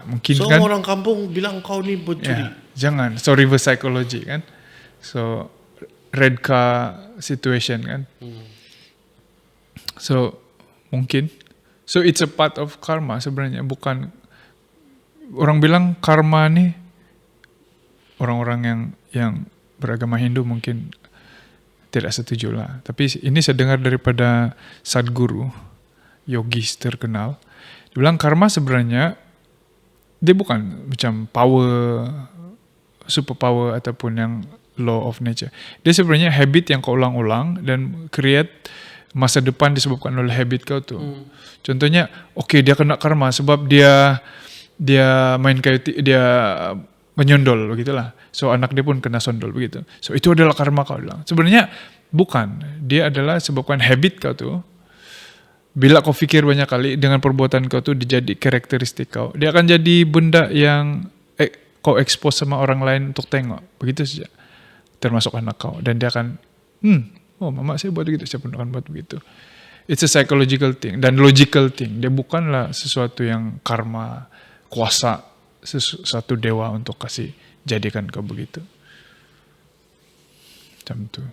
Mungkin so, kan. Orang kampung bilang kau ni mencuri. Jangan. So reverse psychology kan. So red car situation kan. So mungkin. So it's a part of karma sebenarnya, bukan. Orang bilang karma ni, orang-orang yang beragama Hindu mungkin tidak setuju lah. Tapi ini saya dengar daripada Sadhguru, yogis terkenal. Dia bilang karma sebenarnya dia bukan macam power, super power ataupun yang law of nature. Dia sebenarnya habit yang kau ulang-ulang dan create masa depan disebabkan oleh habit kau tu. Contohnya, dia kena karma sebab dia main kayu, dia menyondol begitulah. So anak dia pun kena sondol begitu. So itu adalah karma kau bilang. Sebenarnya bukan. Dia adalah sebabkan habit kau tu. Bila kau fikir banyak kali dengan perbuatan kau tu dijadi karakteristik kau, dia akan jadi benda yang kau expose sama orang lain untuk tengok. Begitu saja. Termasuk anak kau. Dan dia akan, mama saya buat begitu, saya pun akan buat begitu. It's a psychological thing dan logical thing. Dia bukanlah sesuatu yang karma, kuasa satu dewa untuk kasih jadikan kau begitu. Macam tu.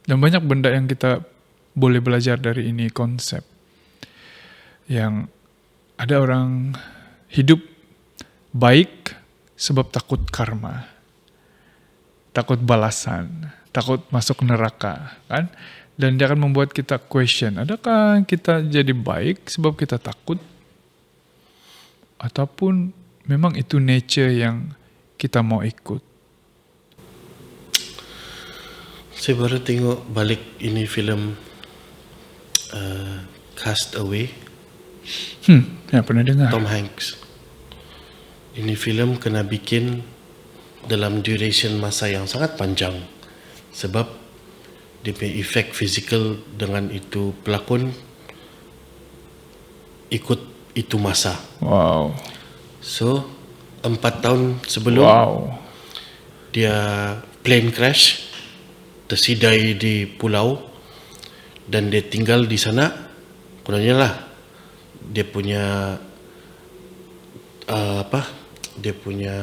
Dan banyak benda yang kita boleh belajar dari ini konsep. Yang ada orang hidup baik sebab takut karma. Takut balasan, takut masuk neraka, kan? Dan dia akan membuat kita question, adakah kita jadi baik sebab kita takut? Ataupun memang itu nature yang kita mau ikut? Saya baru tengok balik ini filem Cast Away. Ya pernah dengar. Tom Hanks. Ini filem kena bikin dalam duration masa yang sangat panjang sebab dia punya efek fizikal dengan itu pelakon ikut itu masa. Wow. So 4 tahun sebelum dia plane crash, tersidai di pulau dan dia tinggal di sana. Kononnya lah dia punya dia punya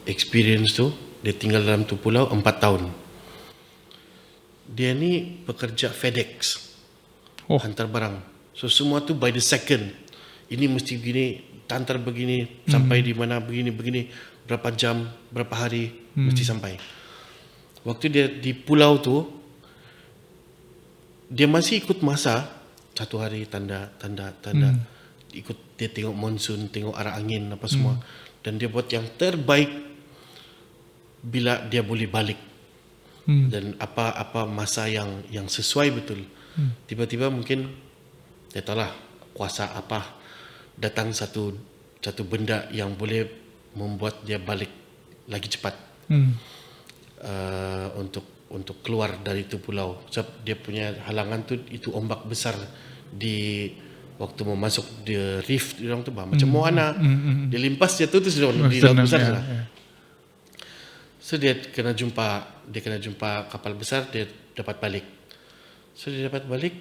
experience tu, dia tinggal dalam tu pulau 4 tahun. Dia ni pekerja FedEx, hantar barang. So semua tu by the second. Ini mesti begini, hantar begini, sampai di mana begini, berapa jam, berapa hari mesti sampai. Waktu dia di pulau tu, dia masih ikut masa, 1 hari tanda. Ikut, dia tengok monsun, tengok arah angin apa semua. Dan dia buat yang terbaik bila dia boleh balik. Dan apa masa yang sesuai betul. Tiba-tiba mungkin dia tahulah kuasa apa, datang satu benda yang boleh membuat dia balik lagi cepat. Untuk keluar dari itu pulau. Sebab dia punya halangan tu itu ombak besar di waktu mau masuk di reef orang tu macam Moana. Dia limpas dia tu sudah di laut besar lah. So dia kena jumpa kapal besar, dia dapat balik. So dia dapat balik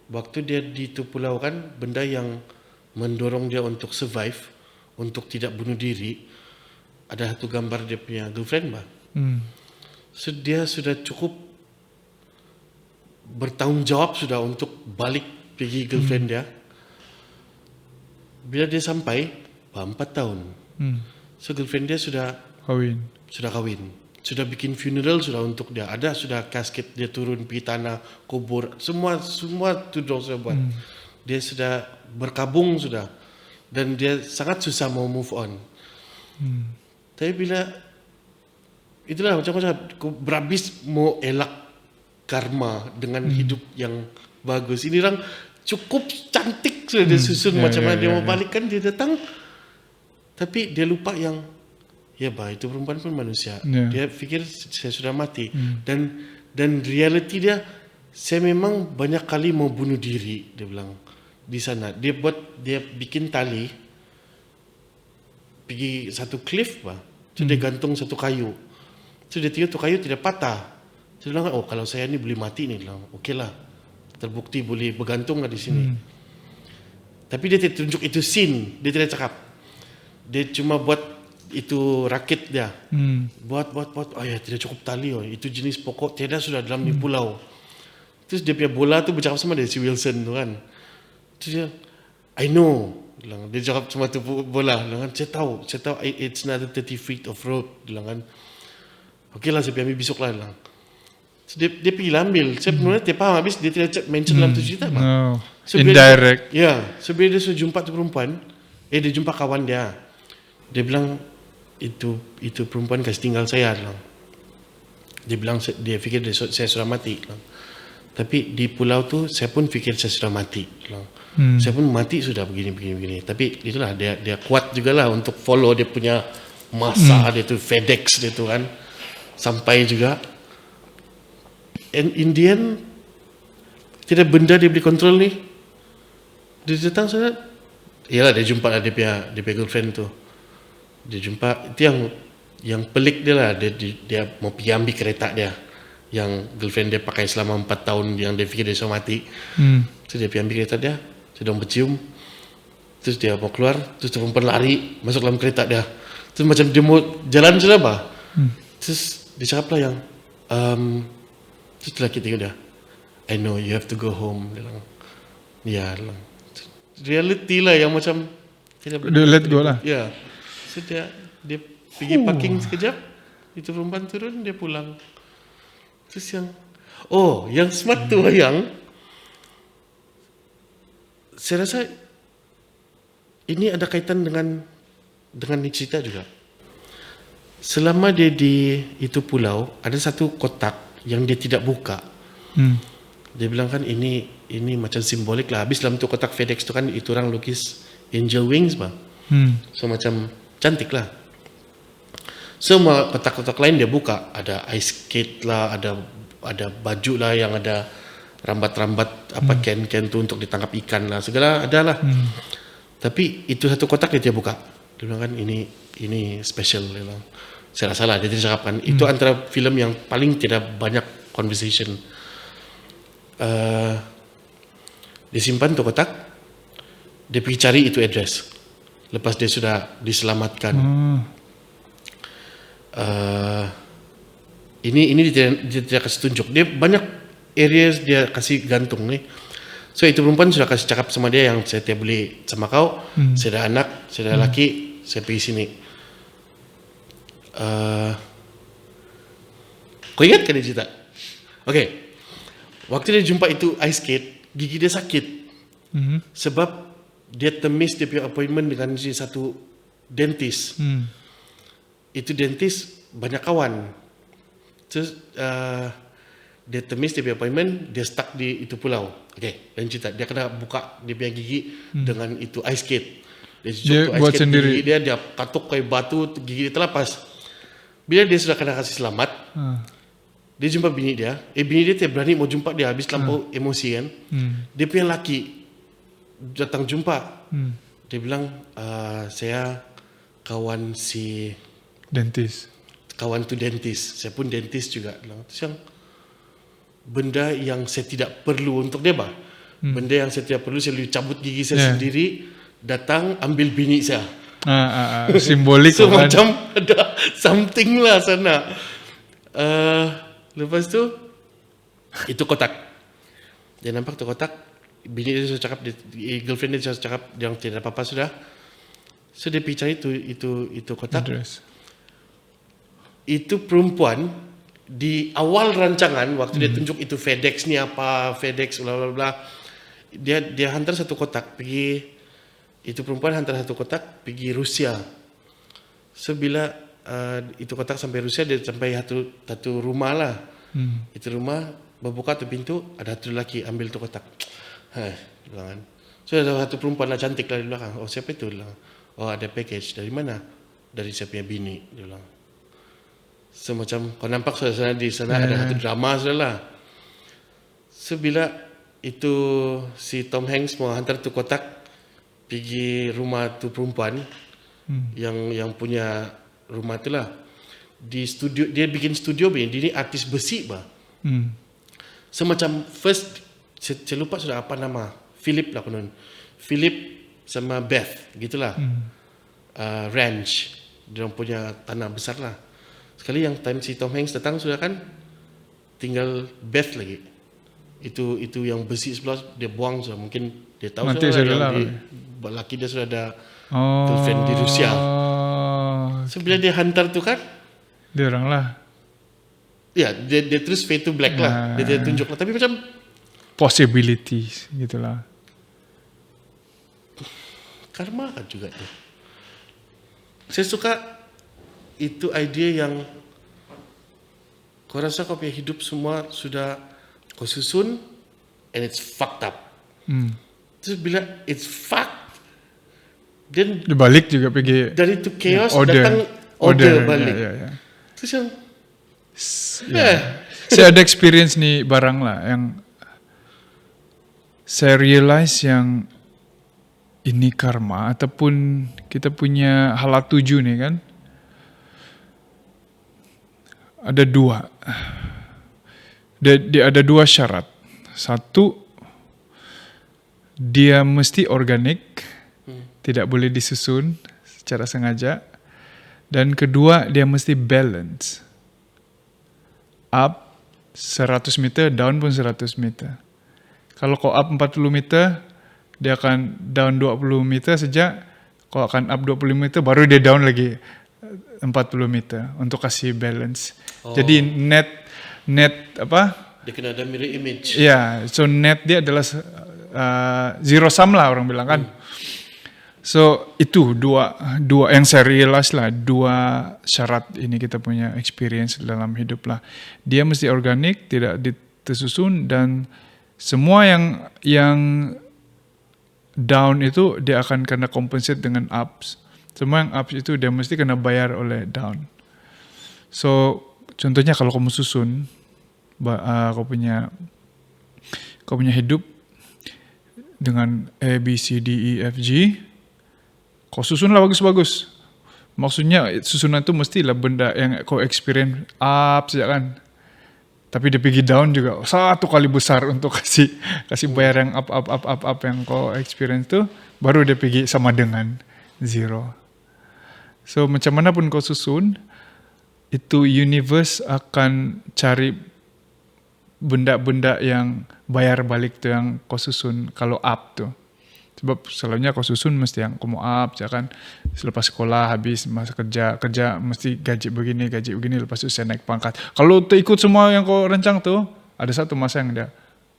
waktu dia di itu pulau kan, benda yang mendorong dia untuk survive, untuk tidak bunuh diri, ada satu gambar dia punya girlfriend So dia sudah cukup bertanggungjawab sudah untuk balik pergi girlfriend dia. Bila dia sampai 4 tahun. So girlfriend dia sudah kahwin. sudah bikin funeral sudah untuk dia. Ada sudah kasket dia turun pergi tanah, kubur, semua tu dorang sudah buat. Dia sudah berkabung sudah. Dan dia sangat susah mau move on. Tapi bila itulah macam berhabis mau elak karma dengan hidup yang bagus. Ini orang cukup cantik sudah dia susun macam mana dia mau balik kan dia datang. Tapi dia lupa yang ya bah itu perempuan pun manusia. Dia fikir saya sudah mati. Dan reality dia saya memang banyak kali mau bunuh diri dia bilang di sana. Dia bikin tali pergi satu cliff bah. So dia gantung satu kayu. So dia tengok tu kayu tidak patah. Dia bilang oh kalau saya ni boleh mati ni bilang okeylah. Terbukti boleh bergantung lah di sini. Tapi dia tidak tunjuk itu scene, dia tidak cakap. Dia cuma buat itu rakit dia. Buat. Oh ya, tidak cukup tali. Oh. Itu jenis pokok tiada sudah dalam di pulau. Terus dia punya bola tu bercakap sama dia, si Wilson tu kan. Terus dia, I know. Dia cakap cuma tu bola. Saya tahu it's another 30 feet of road. Dia kan. Okey lah, saya pergi ambil besok lah. So, dia pergi lah ambil. Saya sebenarnya dia faham habis, dia tidak mention dalam tu cerita. No. So, Indirect. So bila dia sudah jumpa tu perempuan, dia jumpa kawan dia. Dia bilang itu perempuan kasih tinggal saya lah. Dia bilang dia fikir saya sudah mati lah. Tapi di pulau tu saya pun fikir saya sudah mati lah. Saya pun mati sudah begini. Tapi itulah dia kuat jugalah untuk follow dia punya masa dia tu FedEx dia tu kan. Sampai juga. And in the end tidak benda dia boleh kontrol ni. Dia datang sana. Yalah dia jumpa lah dia punya girlfriend tu. Dia jumpa itu yang pelik dia lah dia mau pergi ambil kereta dia yang girlfriend dia pakai selama 4 tahun yang dia fikir dia sudah mati. So dia pergi ambil kereta dia, sedang bercium. Terus dia mau keluar, terus perempuan lari masuk dalam kereta dia. Terus macam dia mau jalan sudah bah. Terus dia cakap lah yang terus lelaki tengok dia, I know you have to go home. Dia bilang, ya lah. Reality lah yang macam tidak Dia let go lah. Ya. So dia pergi parking sekejap, itu perempuan turun, dia pulang. Terus yang smart tu yang saya rasa ini ada kaitan dengan cerita juga. Selama dia di itu pulau, ada satu kotak yang dia tidak buka. Dia bilang kan ini macam simbolik lah. Habis dalam tu kotak FedEx tu kan itu orang lukis angel wings bang. So macam cantik lah. Semua kotak-kotak lain dia buka. Ada ice skate lah, ada baju lah yang ada rambat-rambat apa ken-ken tu untuk ditangkap ikan lah. Segala ada lah. Tapi itu satu kotak dia buka. Dia bilang kan ini special. Dia bilang. Saya rasa lah dia tidak cakap kan. Itu antara filem yang paling tidak banyak conversation. Dia simpan tu kotak. Dia pergi cari itu address. Lepas dia sudah diselamatkan. Ini dia tidak kasih tunjuk. Dia banyak areas dia kasih gantung ni. So itu perempuan sudah kasih cakap sama dia yang saya tidak boleh sama kau. Saya dah anak, saya dah laki, saya pergi sini. Kau ingat kan dia cerita? Okay. Waktu dia jumpa itu ice skate, gigi dia sakit. Sebab dia temis dia punya appointment dengan satu dentist. Itu dentist banyak kawan. Terus dia temis dia punya appointment, dia stuck di itu pulau. Okay, dan cerita dia kena buka dia punya gigi dengan itu ice skate. Dia buat sendiri. Dia katuk kayak batu, gigi dia terlepas. Bila dia sudah kena kasih selamat, dia jumpa bini dia. Bini dia tidak berani mau jumpa dia habis terlampau emosi kan. Dia punya laki datang jumpa. Dia bilang saya kawan si dentist. Kawan tu dentist. Saya pun dentist juga. Terus yang benda yang saya tidak perlu untuk dia bah. Benda yang saya tidak perlu saya cabut gigi saya sendiri, datang ambil bini saya. Simbolik so kan. Macam ada something lah sana. Lepas tu itu kotak. Dia nampak tu kotak. Bini dia sudah cakap, girlfriend dia sudah cakap yang tidak apa-apa sudah. So dia pergi cari itu kotak. Address. itu perempuan di awal rancangan waktu dia tunjuk itu FedEx ni apa, FedEx bla bla bla. Dia hantar satu kotak pergi, itu perempuan hantar satu kotak pergi Rusia. So bila itu kotak sampai Rusia, dia sampai satu rumah lah. Itu rumah, berbuka tu pintu, ada satu lelaki ambil tu kotak. Bilang kan. So ada satu perempuan lah cantik lah di belakang. Oh siapa itu? Dia bilang, oh ada package. Dari mana? Dari saya punya bini. Dia bilang. So macam kau nampak sudah di sana ada satu drama sudah lah. So bila itu si Tom Hanks mau hantar tu kotak pergi rumah tu perempuan yang punya rumah tu lah, di studio dia bikin studio begini, dia ni artis besi bah. So macam first saya lupa sudah apa nama, Philip lah konon, Philip sama Beth gitulah, ranch, dia punya tanah besar lah. Sekali yang time si Tom Hanks datang sudah kan tinggal Beth lagi. Itu yang besi sebelah dia buang sudah, mungkin dia tahu nanti sudah laki dia sudah ada girlfriend di Rusia. So bila dia hantar tu kan, dia orang lah. Ya, dia terus fade to black lah. Dia tunjuk lah, tapi macam possibilities gitulah. Karma kan juga tu. Saya suka itu idea yang kau rasa kau punya hidup semua sudah kau susun and it's fucked up. Terus bila it's fucked, then Dia balik juga pergi dari itu chaos order. datang order balik. Ya. Terus yang Saya ada experience ni barang lah yang saya realize yang ini karma ataupun kita punya hala tuju ni kan. Ada dua. Dia ada dua syarat. Satu, dia mesti organik, tidak boleh disusun secara sengaja. Dan kedua, dia mesti balance. Up 100 meter, down pun 100 meter. Kalau kau up 40 meter, dia akan down 20 meter sejak. Kau akan up 20 meter, baru dia down lagi 40 meter untuk kasih balance. Jadi net apa? Dia kena ada mirror image. Ya, so net dia adalah zero sum lah orang bilang kan. So itu dua yang saya realize lah, dua syarat ini kita punya experience dalam hidup lah. Dia mesti organik, tidak tersusun, dan semua yang down itu dia akan kena compensate dengan ups. Semua yang ups itu dia mesti kena bayar oleh down. So contohnya kalau kamu susun kau punya hidup dengan A, B, C, D, E, F, G, kau susunlah bagus-bagus. Maksudnya susunan itu mestilah benda yang kau experience up saja kan. Tapi dia pergi down juga satu kali besar untuk kasih bayar yang up yang kau experience tu, baru dia pergi sama dengan zero. So macam mana pun kau susun, itu universe akan cari benda-benda yang bayar balik tu yang kau susun kalau up tu. Sebab selalunya kau susun mesti yang kau mau up, kan. Selepas sekolah, habis masa kerja mesti gaji begini, lepas tu saya naik pangkat. Kalau tu ikut semua yang kau rancang tu, ada satu masa yang dia,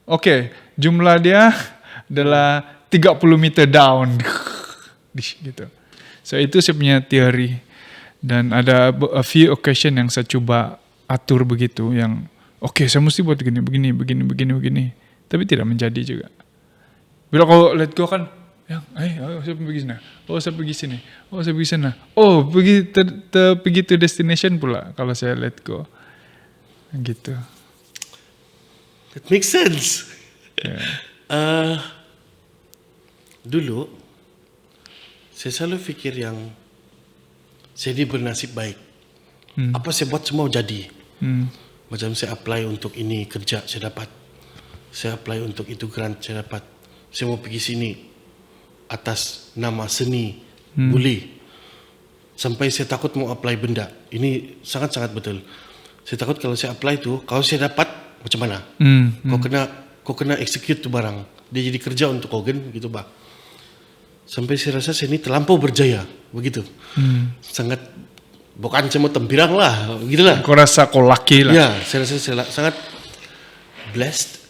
okay, jumlah dia adalah 30 meter down. Gitu. So itu saya punya teori. Dan ada a few occasion yang saya cuba atur begitu, yang okay, saya mesti buat begini. Tapi tidak menjadi juga. Bila kau let go kan, saya pergi sana. Saya pergi sini. Saya pergi sana. Pergi to destination pula kalau saya let go. Gitu. That makes sense. Yeah. Dulu saya selalu fikir yang saya ni bernasib baik. Apa saya buat semua jadi. Macam saya apply untuk ini kerja saya dapat. Saya apply untuk itu grant saya dapat. Saya mau pergi sini atas nama seni boleh. Sampai saya takut mau apply benda. Ini sangat-sangat betul. Saya takut kalau saya apply tu, kalau saya dapat macam mana? Kau kena execute tu barang. Dia jadi kerja untuk kau kan, gitu bah. Sampai saya rasa saya ni terlampau berjaya, begitu. Sangat bukan cuma tempirang lah, gitulah. Kau rasa kau lucky lah. Ya, saya rasa saya sangat blessed.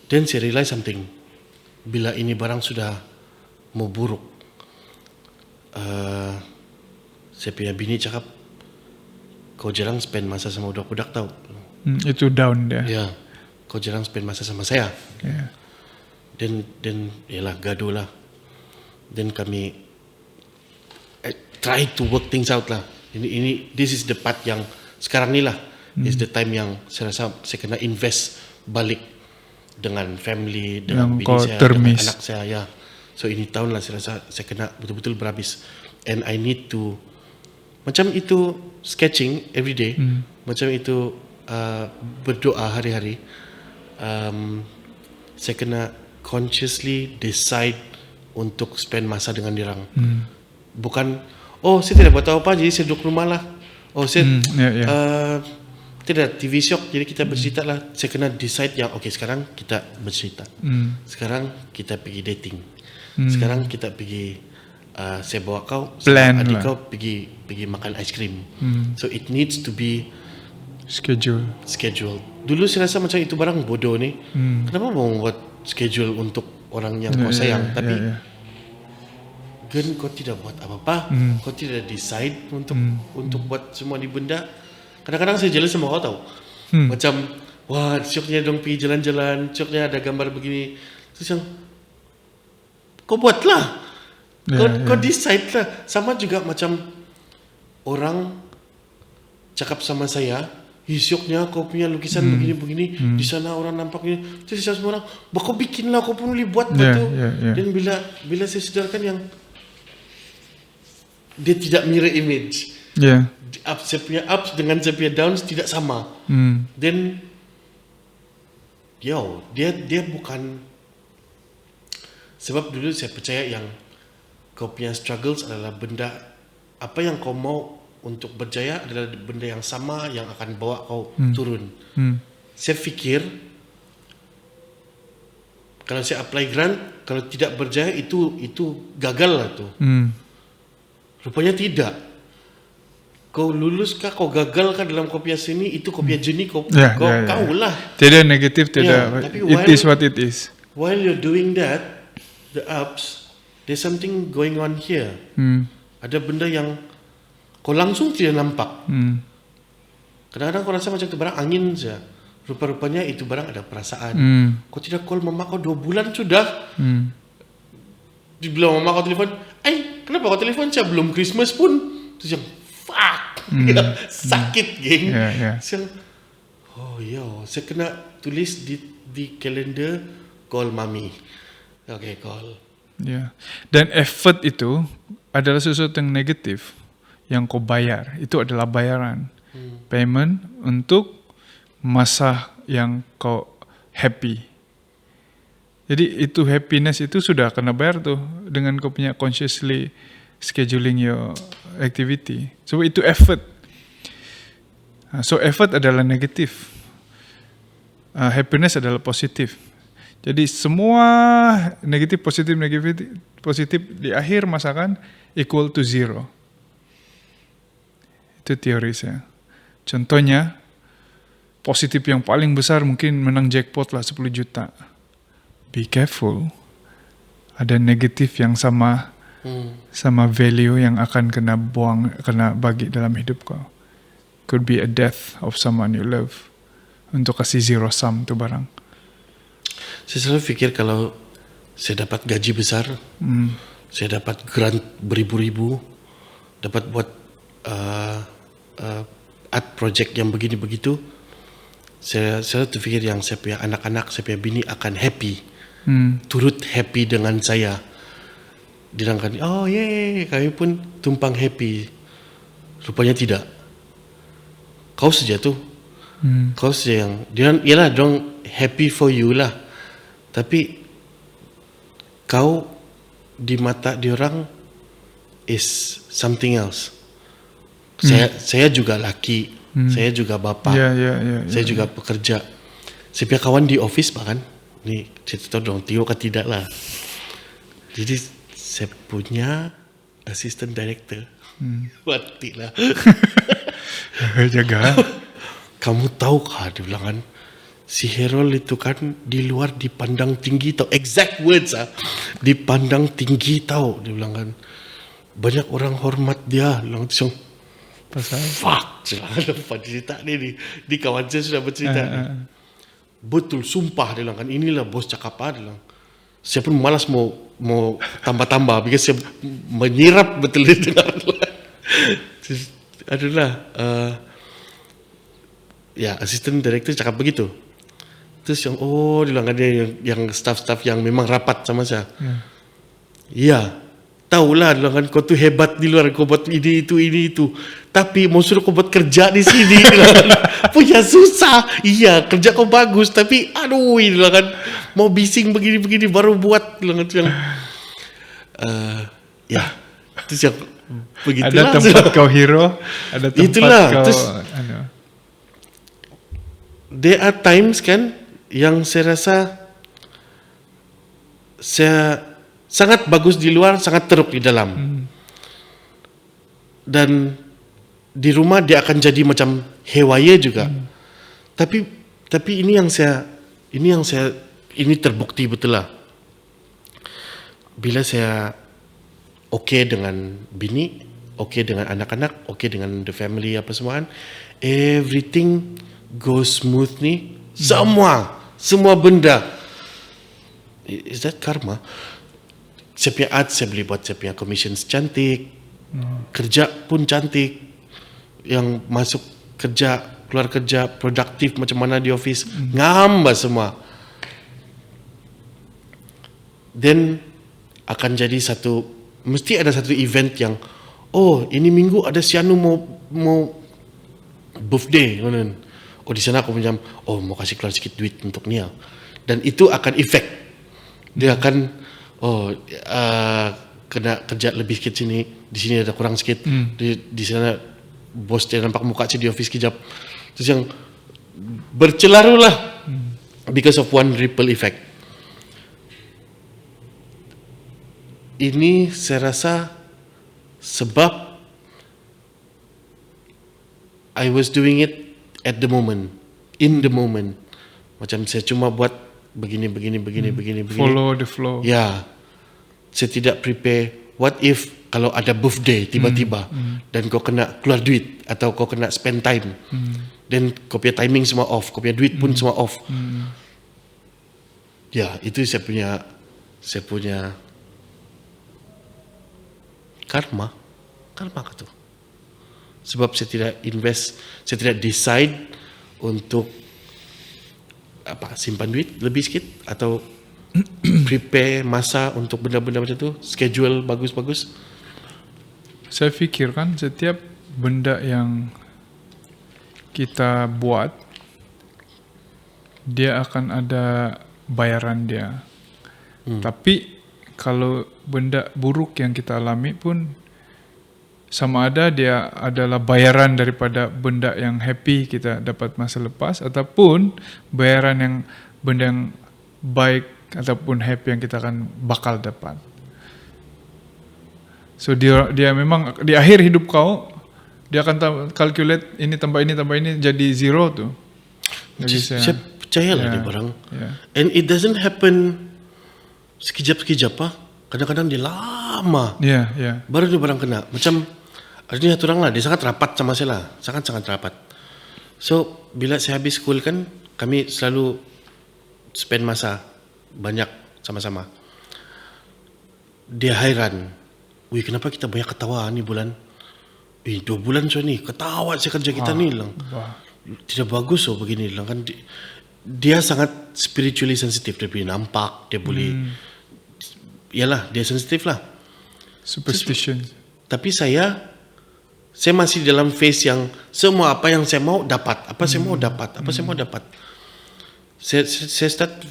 Dan saya realize something. Bila ini barang sudah mau buruk, saya punya bini cakap, kau jarang spend masa sama budak-budak tau. Itu down dia. Ya, kau jarang spend masa sama saya. Yeah. Dan yalah gaduh lah. Dan kami try to work things out lah. Ini this is the part yang sekarang ni lah. Is the time yang saya rasa saya kena invest balik dengan family, dengan Yang bini kau saya, termiss. dengan anak saya. Ya. So ini tahun lah saya rasa saya kena betul-betul berhabis. And I need to macam itu sketching every day, macam itu berdoa hari-hari. Saya kena consciously decide untuk spend masa dengan dirang. Bukan, saya tidak buat apa, jadi saya duduk rumah lah. Saya tidak TV shock, jadi kita bercerita lah. Saya kena decide yang sekarang kita bercerita. Sekarang kita pergi dating. Sekarang kita pergi, saya bawa kau, Plan adik lah. kau pergi makan ice cream. So it needs to be Schedule. Dulu saya rasa macam itu barang bodoh ni. Kenapa mau buat schedule untuk orang yang kau sayang? Tapi kan kau tidak buat apa-apa. Kau tidak decide untuk buat semua ni benda. Kadang-kadang saya jealous sama kau tahu. Macam wah syoknya dong pergi jalan-jalan, syoknya ada gambar begini. Terus yang kau buatlah. Kau decide lah. Sama juga macam orang cakap sama saya, syoknya kau punya lukisan begini-begini, di sana orang nampak ini. Terus saya semua orang, kau bikinlah, kau pun boleh buat betul. Dan bila saya sedarkan yang dia tidak mirror image. Saya punya ups dengan saya punya downs tidak sama. Dan dia bukan, sebab dulu saya percaya yang kau punya struggles adalah benda, apa yang kau mau untuk berjaya adalah benda yang sama yang akan bawa kau turun. Saya fikir kalau saya apply grant, kalau tidak berjaya itu gagal lah tu. Rupanya tidak. Kau lulus kah, kau gagal kah dalam kau punya seni, itu kau punya journey, kau lah. Tidak negatif, tidak. Tapi It is what it is. While you're doing that, the ups, there's something going on here. Ada benda yang kau langsung tidak nampak. Kadang-kadang kau rasa macam itu barang angin saja. Rupa-rupanya itu barang ada perasaan. Kau tidak call mama kau 2 bulan sudah. Dibilang mama kau telefon, kenapa kau telefon saya belum Christmas pun? Terus yang fuck, sakit geng. Saya kena tulis di kalender call mami. Call. Dan effort itu adalah sesuatu yang negatif. Yang kau bayar, itu adalah bayaran. Payment untuk masa yang kau happy. Jadi itu happiness itu sudah kena bayar tuh dengan kau punya consciously scheduling your activity. So itu effort. So effort adalah negatif. Happiness adalah positif. Jadi semua negatif, positif di akhir masa kan equal to 0. Itu teori saya. Contohnya, positif yang paling besar mungkin menang jackpot lah 10 juta. Be careful. Ada negatif yang sama value yang akan kena bagi dalam hidup kau. Could be a death of someone you love. Untuk kasih zero sum tu barang. Saya selalu fikir kalau saya dapat gaji besar, saya dapat grant beribu-ribu, dapat buat art project yang begini-begitu, saya selalu terfikir yang saya punya anak-anak, saya punya bini akan happy, turut happy dengan saya. Dirangkan, kami pun tumpang happy. Rupanya tidak. Kau saja tu, kau saja yang, ialah dong happy for you lah. Tapi kau di mata diorang is something else. Saya juga laki, saya juga bapa, saya juga pekerja. Saya punya kawan di office bahkan, ni cerita tahu dong, Tio kan tidak lah. Jadi saya punya assistant director. Matilah. Jaga. Kamu tahu kah, dia bilang kan, si Herol itu kan di luar dipandang tinggi tau. Exact words dipandang tinggi tau. Dia bilang kan, banyak orang hormat dia. Dia bilang tu, Pasal fuck, dapat cerita ni. Di kawan saya sudah bercerita ni. Betul, sumpah dia bilang kan, inilah bos cakap dia bilang. Saya pun malas mau tambah-tambah, because saya menyirap betul di dengar. Adalah ya assistant director cakap begitu. Terus yang dia bilang ada yang staff-staff yang memang rapat sama saya. Ya, tahulah dia bilang kan, kau tu hebat di luar, kau buat ini itu. Tapi mau suruh kau buat kerja di sini, dia bilang kan, punya susah. Iya, kerja kau bagus, tapi aduh, dia bilang kan, mau bising begini baru buat, dia bilang kan, yang ya, terus yang begitulah. ada tempat kau hero, ada tempat Itulah, kau terus, there are times kan yang saya rasa saya sangat bagus di luar, sangat teruk di dalam. Dan di rumah dia akan jadi macam hewaya juga. Tapi ini terbukti betul lah. Bila saya okay dengan bini, okay dengan anak-anak, okay dengan the family apa semua kan, everything goes smoothly. Semua benda. Is that karma? Saya punya art, saya boleh buat saya punya commissions cantik. Kerja pun cantik. Yang masuk kerja, keluar kerja, produktif macam mana di office. Ngamba semua. Then akan jadi mesti ada satu event yang, ini minggu ada Sianu mau birthday. Di sana aku macam, mau kasih keluar sikit duit untuk Nia. Dan itu akan efek. Dia akan, kena kerja lebih sikit sini, di sini ada kurang sikit, di sana bos dia nampak muka saya di office kejap. Terus yang bercelarulah because of one ripple effect. Ini saya rasa sebab I was doing it at the moment, in the moment. Macam saya cuma buat begini. follow the flow. Ya, saya tidak prepare. What if kalau ada birthday tiba-tiba dan kau kena keluar duit atau kau kena spend time, dan kau punya timing semua off, kau punya duit pun semua off. Ya, itu saya punya karma kata. Sebab saya tidak invest, saya tidak decide untuk simpan duit lebih sikit atau prepare masa untuk benda-benda macam tu, schedule bagus-bagus. Saya fikir kan setiap benda yang kita buat, dia akan ada bayaran dia. Tapi kalau benda buruk yang kita alami pun, sama ada dia adalah bayaran daripada benda yang happy kita dapat masa lepas, ataupun bayaran yang benda yang baik ataupun happy yang kita akan bakal dapat. So dia memang di akhir hidup kau, dia akan calculate ini tambah ini jadi zero tu. Jadi saya percayalah dia barang. And it doesn't happen sekejap-sekejap . Kadang-kadang dia lama. Baru dia barang kena. Macam artinya satu orang lah, dia sangat rapat sama saya lah. Sangat-sangat rapat. So, bila saya habis school kan, kami selalu spend masa banyak sama-sama. Dia hairan. Wih, kenapa kita banyak ketawa ni bulan? 2 bulan so ni, ketawa saya kerja kita ni lang. Tidak bagus begini lang kan. Dia sangat spiritually sensitive. Dia boleh nampak, dia boleh, yalah, dia sensitif lah. Superstition. Tapi saya masih dalam phase yang semua apa yang saya mau dapat, saya mau dapat. Saya start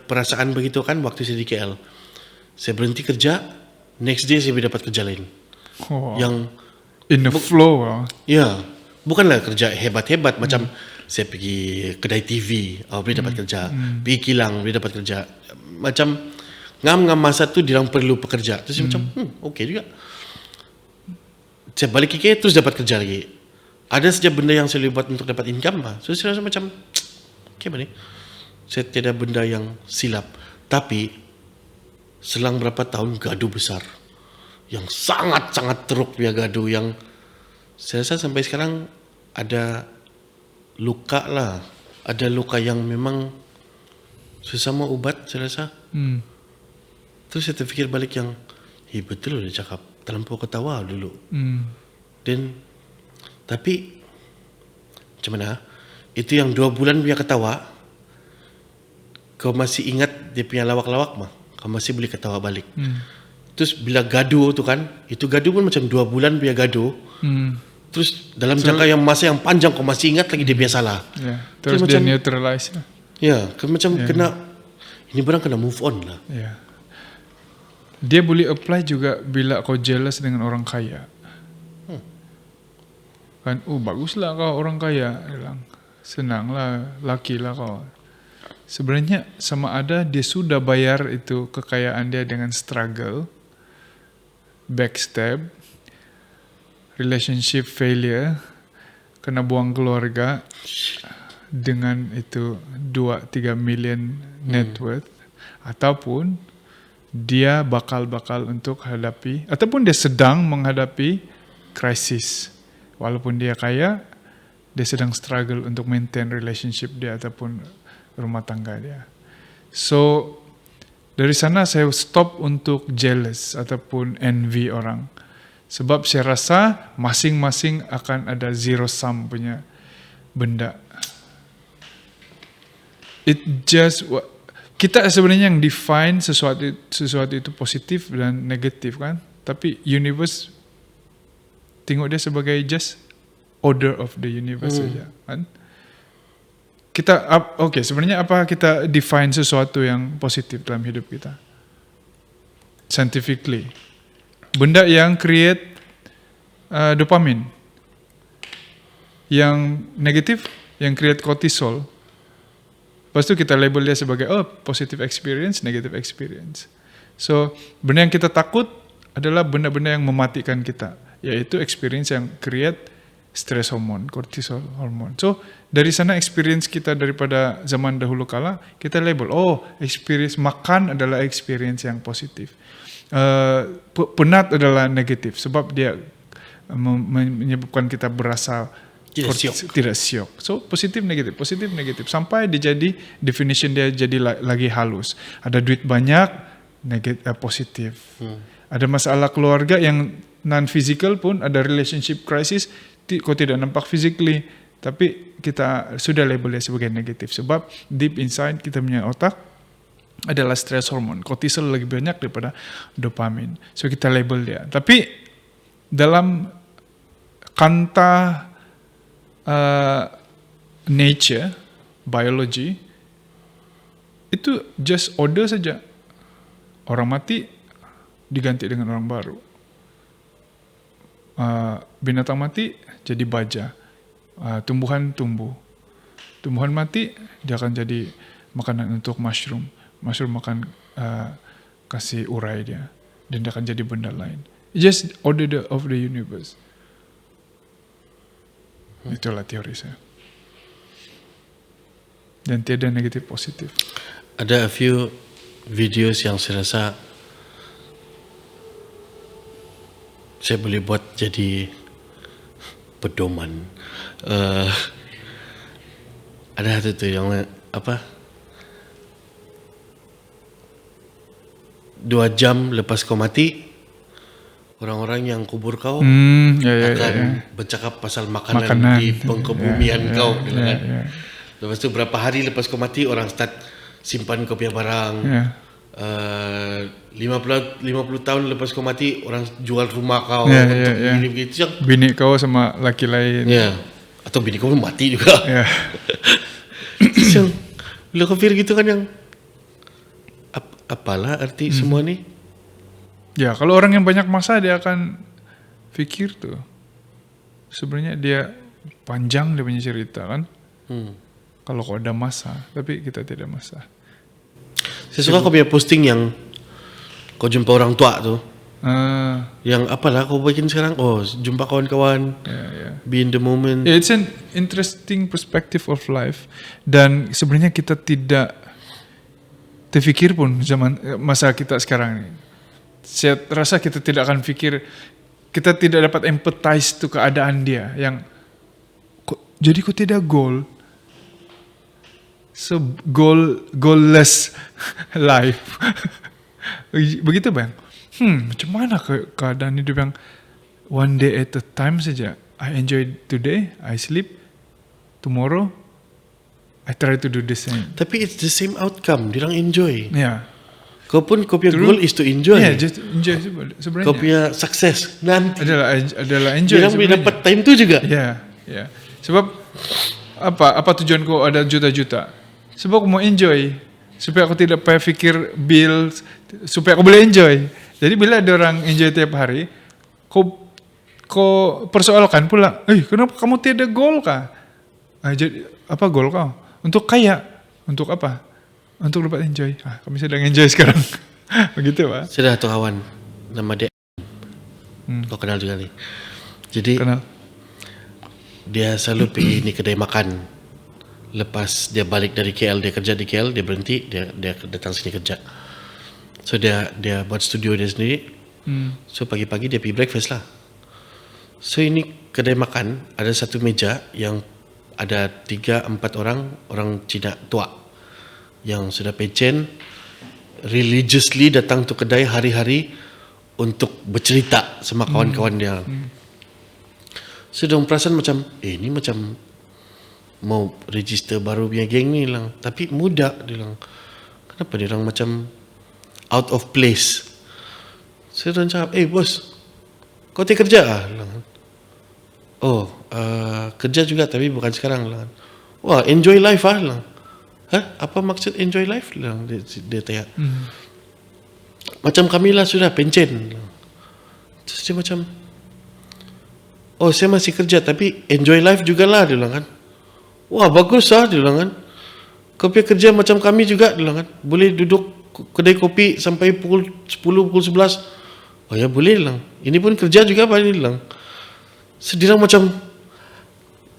perasaan begitu kan waktu saya di KL. Saya berhenti kerja, next day saya dapat kerja lain. Yang in the flow. Ya, bukanlah kerja hebat-hebat macam saya pergi kedai TV, boleh dapat kerja, pergi kilang boleh dapat kerja. Macam ngam masa tu dia perlu pekerja. Terus saya macam okey juga. Saya balik ke terus dapat kerja lagi. Ada saja benda yang saya boleh buat untuk dapat income lah. So saya rasa macam okey ni. Saya tiada benda yang silap. Tapi selang berapa tahun gaduh besar yang sangat-sangat teruk punya gaduh yang saya rasa sampai sekarang ada luka lah. Ada luka yang memang sesama ubat saya rasa. Terus saya terfikir balik yang betul dia cakap terlampau ketawa dulu. Dan tapi macam mana? Itu yang 2 bulan punya ketawa, kau masih ingat dia punya lawak-lawak mah? Kau masih boleh ketawa balik. Terus bila gaduh tu kan, itu gaduh pun macam 2 bulan punya gaduh. Terus dalam jangka yang masa yang panjang kau masih ingat lagi dia punya salah. Terus dia macam, neutralize lah. Macam kena, ini barang kena move on lah. Dia boleh apply juga bila kau jealous dengan orang kaya. Kan, baguslah kau orang kaya. Senanglah, laki lah kau. Sebenarnya sama ada dia sudah bayar itu kekayaan dia dengan struggle, backstab, relationship failure, kena buang keluarga dengan itu 2-3 million net worth, ataupun dia bakal untuk hadapi, ataupun dia sedang menghadapi krisis. Walaupun dia kaya, dia sedang struggle untuk maintain relationship dia ataupun rumah tangga dia. So dari sana saya stop untuk jealous ataupun envy orang. Sebab saya rasa masing-masing akan ada zero sum punya benda. It just, kita sebenarnya yang define sesuatu itu positif dan negatif kan. Tapi universe tengok dia sebagai just order of the universe saja kan. Kita sebenarnya apa kita define sesuatu yang positif dalam hidup kita? Scientifically, benda yang create dopamin, yang negatif yang create cortisol. Lepas itu kita label dia sebagai positive experience, negative experience. So benda yang kita takut adalah benda-benda yang mematikan kita, yaitu experience yang create stress hormone, cortisol hormone. So dari sana experience kita daripada zaman dahulu kala kita label, experience makan adalah experience yang positif. Penat adalah negatif sebab dia menyebabkan kita berasa tidak siok. So positif negatif sampai dia jadi definition dia jadi lagi halus. Ada duit banyak, negatif, positif. Ada masalah keluarga yang non physical pun, ada relationship crisis, kau tidak nampak physically, tapi kita sudah label dia sebagai negatif sebab deep inside kita punya otak adalah stress hormone, cortisol lebih banyak daripada dopamin. So kita label dia. Tapi dalam kanta nature, biology, itu just order saja. Orang mati diganti dengan orang baru. Binatang mati jadi baja. Tumbuhan tumbuh. Tumbuhan mati dia akan jadi makanan untuk mushroom. Mushroom makan kasih urai dia dan dia akan jadi benda lain. Just order of the universe. Itulah teori saya. Dan tiada negatif positif. Ada a few videos yang saya rasa saya boleh buat jadi pedoman. Ada satu tu yang 2 jam lepas kau mati, orang-orang yang kubur kau akan bercakap pasal makanan di pengkebumian kau. Lepas tu berapa hari lepas kau mati, orang start simpan kau punya barang. 50 tahun lepas kau mati, orang jual rumah kau untuk bini begitu. Bini kau sama laki lain. Atau bini kau mati juga. Terus bila kau fikir gitu kan yang apalah arti semua ni? Ya, kalau orang yang banyak masa dia akan fikir tuh. Sebenarnya dia panjang dia punya cerita kan. Kalau kau ada masa, tapi kita tidak masa. Saya suka kau punya posting yang kau jumpa orang tua tu. Ah, Yang apalah kau bikin sekarang? Oh, jumpa kawan-kawan. Be in the moment. yeah, it's an interesting perspective of life. Dan sebenarnya kita tidak terfikir pun masa kita sekarang ini. Saya rasa kita tidak akan fikir, kita tidak dapat empathize tu keadaan dia yang jadi kau tidak goal. So goalless life. Begitu bang. Macam mana keadaan hidup yang one day at a time saja. I enjoy today, I sleep, tomorrow I try to do this thing. Tapi it's the same outcome. Dia orang enjoy. Yeah. Kau pun kau punya goal is to enjoy. Yeah, just enjoy sebenarnya. Kau punya sukses nanti. Adalah enjoy. Dia orang boleh dapat time tu juga. Yeah. Sebab apa tujuan kau ada juta-juta? Sebab aku mau enjoy. Supaya aku tidak payah fikir bills, supaya aku boleh enjoy. Jadi bila ada orang enjoy tiap hari, kau persoalkan pula, kenapa kamu tidak goal kah? Jadi apa goal kau? Untuk kaya, untuk apa? Untuk dapat enjoy. Kami sedang enjoy sekarang. Begitu Pak. Sudah satu kawan, nama dia. Kau kenal juga nih. Jadi Kenal. dia selalu pergi ni kedai makan. Lepas dia balik dari KL, dia kerja di KL, dia berhenti, dia datang sini kerja. So dia buat studio dia sendiri. So pagi-pagi dia pergi breakfast lah. So ini kedai makan, ada satu meja yang ada 3-4 orang Cina tua yang sudah pencen, religiously datang tu kedai hari-hari untuk bercerita sama kawan-kawan dia. So dia perasan macam, ini macam mau register baru punya geng ni lang. Tapi muda dia lang. Kenapa dia orang macam out of place? Saya orang cakap, bos, kau tak kerja lah? Oh, kerja juga tapi bukan sekarang lah. Wah, enjoy life lah. Apa maksud enjoy life lah? Dia tanya. Macam kami lah sudah pencen. Terus dia macam, oh saya masih kerja tapi enjoy life jugalah dia bilang kan. Wah bagus lah dia bilang kan. Kau pergi kerja macam kami juga dia bilang kan. Boleh duduk kedai kopi sampai pukul 10, pukul 11. Oh ya boleh lah. Ini pun kerja juga apa dia bilang. Sedih macam,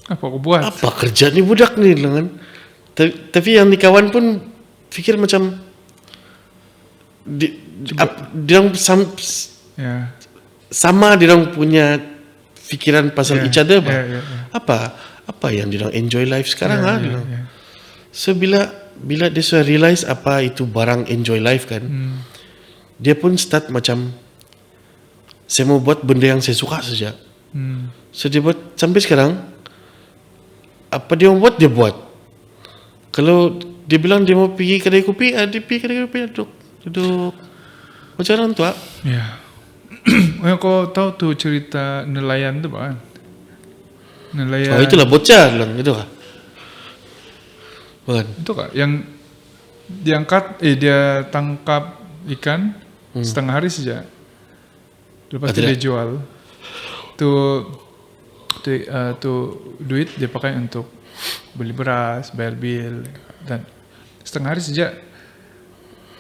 Apa aku buat? apa kerja ni budak ni dia bilang kan. Tapi yang ni kawan pun fikir macam dia sama dia orang punya fikiran pasal each other. Apa yang dia orang enjoy life sekarang So bila dia sudah realize apa itu barang enjoy life kan, dia pun start macam saya mau buat benda yang saya suka saja. So dia buat sampai sekarang apa dia mau buat dia buat. Kalau dia bilang dia mau pergi kedai kopi, dia pergi kedai kopi duduk macam orang tua. Kau tahu tuh cerita nelayan tu Pak? Nelayan. Oh itulah bocah bilang itu kah? Bukan. Itu kah yang dia tangkap ikan setengah hari saja. Lepas itu dia jual. Tuh duit dia pakai untuk beli beras, bayar bil dan setengah hari saja.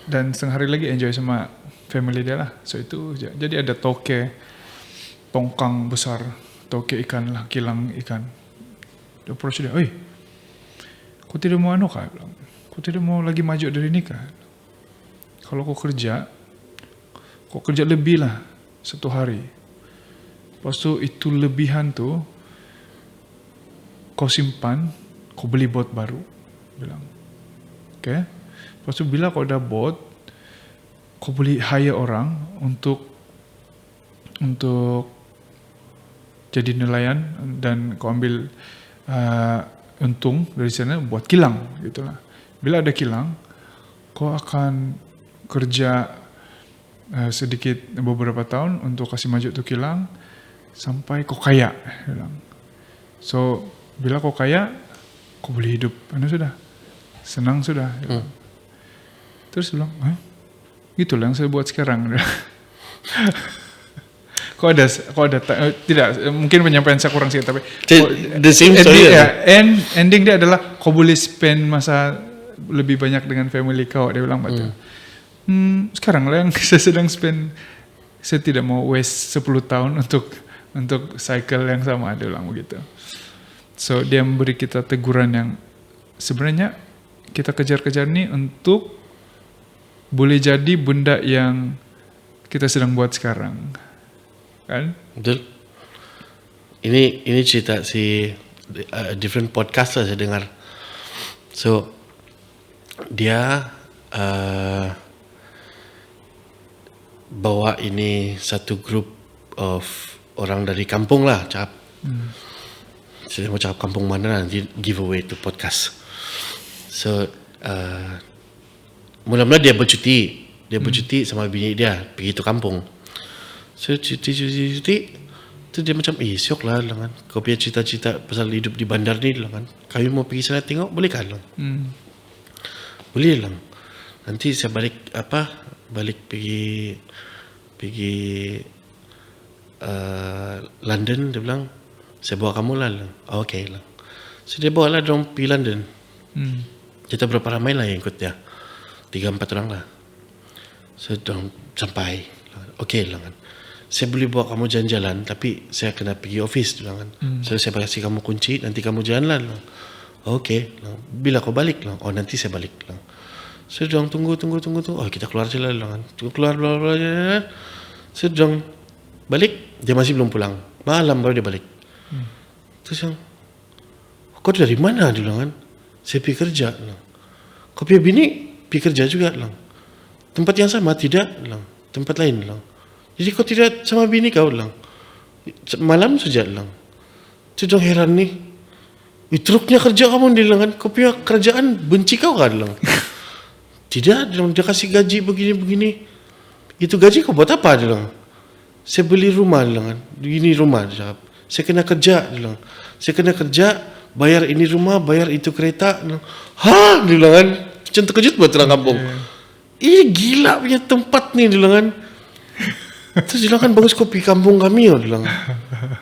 Dan setengah hari lagi enjoy sama family dia lah. So itu jadi ada toke tongkang besar, toke ikan lah, kilang ikan. Dia approach dia, kau tidak mau kah? Kau tidak mau lagi maju dari ini kah? Kalau kau kerja lebih lah 1 hari. Lepas itu lebihan tu kau simpan, kau beli bot baru, bilang. Okay? Lepas itu bila kau ada bot, kau boleh hire orang untuk jadi nelayan dan kau ambil untung dari sana buat kilang gitulah. Bila ada kilang, kau akan kerja sedikit beberapa tahun untuk kasih maju tu kilang sampai kau kaya, bilang. So bila kau kaya, kau boleh hidup, sudah senang sudah. Terus bilang, gitulah yang saya buat sekarang. Kok ada tidak mungkin penyampaian saya kurang sedikit tapi the same story. Ending dia adalah kau boleh spend masa lebih banyak dengan family kau, dia bilang betul. Sekarang lah yang saya sedang spend. Saya tidak mau waste 10 tahun untuk cycle yang sama, dia bilang begitu. So dia memberi kita teguran yang sebenarnya kita kejar-kejar nih untuk boleh jadi benda yang kita sedang buat sekarang, kan? Betul. Ini cerita si different podcast lah saya dengar. So dia bawa ini satu grup of orang dari kampung lah, cakap. Saya mau cakap kampung mana nanti giveaway tu podcast. So mula-mula dia bercuti sama bini dia pergi tu kampung. So cuti tu dia macam syok lah kan. Kau punya cerita-cerita pasal hidup di bandar ni lah kan. Kami mau pergi sana tengok boleh kan lah? Boleh lah. Nanti saya balik pergi London, dia bilang saya bawa kamu lah. Okay lah. So dia bawa lah dorang pergi London. Kita berapa ramai lah yang ikut dia, 3-4 orang lah. So dorang sampai, okay lah kan. Saya boleh bawa kamu jalan-jalan, tapi saya kena pergi office dia bilang kan. So saya kasih kamu kunci, nanti kamu jalan lah. Okay lah. Bila kau balik lah? Oh nanti saya balik lah. So dorang tunggu. Oh kita keluar je lah kan. Keluar jalan. So dorang balik, dia masih belum pulang. Malam baru dia balik. Terus yang, kau dari mana? Dia bilang kan. Saya pergi kerja lah. Kau punya bini pergi kerja juga lah. Tempat yang sama? Tidak lah. Tempat lain lah. Jadi kau tidak sama bini kau lah. Malam saja lah. Terus dorang heran nih. Truknya kerja kamu dia bilang kan. Kau punya kerjaan benci kau kan lah. Tidak, dia kasih gaji begini. Itu gaji kau buat apa? Dia bilang. Saya beli rumah, dia bilang kan. Ini rumah, dia cakap. Saya kena kerja, dia bilang. Saya kena kerja, bayar ini rumah, bayar itu kereta. Hah? Dia bilang kan. Macam terkejut buat orang kampung. Ini gila punya tempat nih, dia bilang kan. Terus dia bilang kan, bagus kau pergi kampung kami, dia bilang.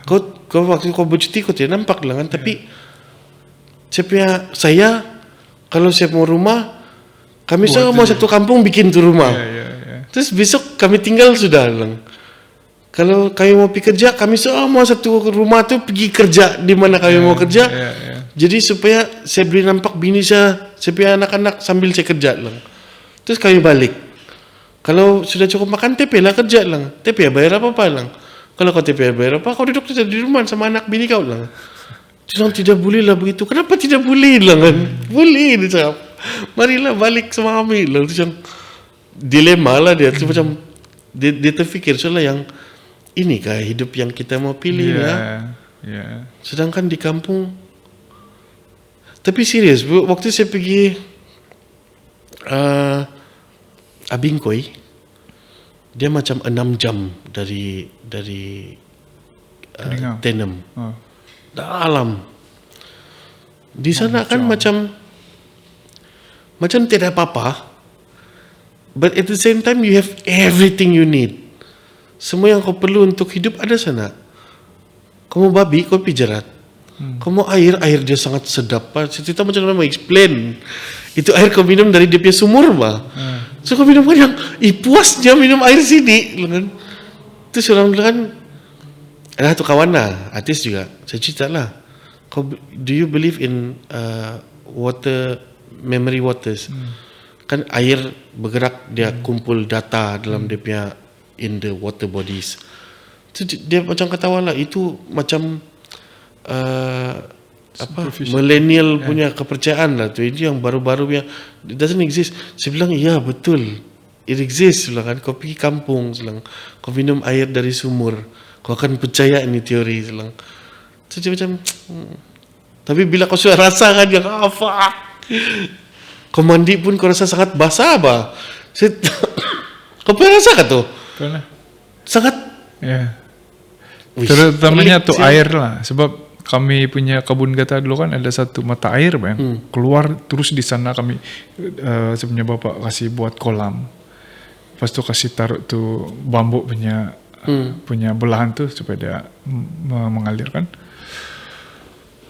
Kau waktu kau bercuti, kau tidak nampak, dia bilang kan. Tapi, saya, kalau saya mau rumah, kami semua mau satu kampung bikin tu rumah. Terus besok kami tinggal sudah bilang. Kalau kami mau pergi kerja, kami semua mau satu rumah tu pergi kerja di mana kami mau kerja. Jadi supaya saya boleh nampak bini saya punya anak-anak sambil saya kerja bilang. Terus kami balik. Kalau sudah cukup makan, TP lah kerja bilang. TP bayar apa-apa bilang. Kalau kau TP bayar apa, kau duduk saja di rumah sama anak bini kau bilang. Dia tidak boleh lah begitu. Kenapa tidak boleh bilang kan? Boleh dia cakap. Marilah balik sama kami lah. Itu macam dilema lah dia. Itu macam dia terfikir soalnya yang ini kah hidup yang kita mau pilih ya. Sedangkan di kampung. Tapi serius, waktu saya pergi Abingkoi, dia macam 6 jam dari Tenem. Dalam. Di sana kan macam tidak apa-apa, but at the same time you have everything you need. Semua yang kau perlu untuk hidup ada sana. Kau mau babi, kau pergi jerat. Kau mau air dia sangat sedap. Cerita macam mana mau explain. Itu air kau minum dari dia punya sumur bah. So kau minum kan yang puasnya minum air sini. Terus orang bilang ada satu kawan lah, artis juga. Saya cerita lah. Do you believe in water, memory waters? Kan air bergerak, dia kumpul data dalam dia punya in the water bodies. So, dia macam ketawa lah. Itu macam millennial punya kepercayaan lah tu. Itu yang baru-baru yang it doesn't exist. Saya bilang iya betul, it exists lah kan. Kau pergi kampung selang, kau minum air dari sumur, kau akan percaya ini teori selang. So dia macam tapi bila kau sudah rasakan yang apa, kau mandi pun kau rasa sangat basah bah. Kau pernah rasakan tu? Pernah. Sangat. Terutamanya tu air lah. Sebab kami punya kebun kata dulu kan ada satu mata air bang. Keluar terus di sana kami sebenarnya bapak kasih buat kolam. Lepas tu kasih taruh tu bambu punya belahan tu supaya dia mengalirkan.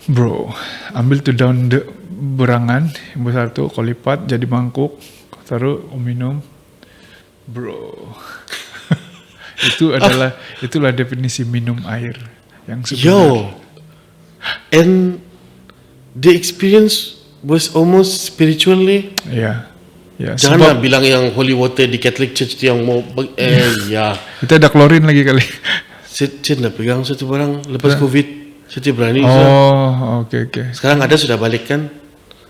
Bro, ambil tu daun berangan yang besar tu, kau lipat jadi mangkuk, kau taruh, kau minum. Bro. Itulah definisi minum air yang sebenarnya. Yo, and the experience was almost spiritually. Ya. Janganlah bilang yang holy water di Catholic Church tu yang mau ya. Kita ada klorin lagi kali. Saya nak pegang satu barang lepas COVID. Saya tidak berani. Oke. Sekarang ada sudah balik kan.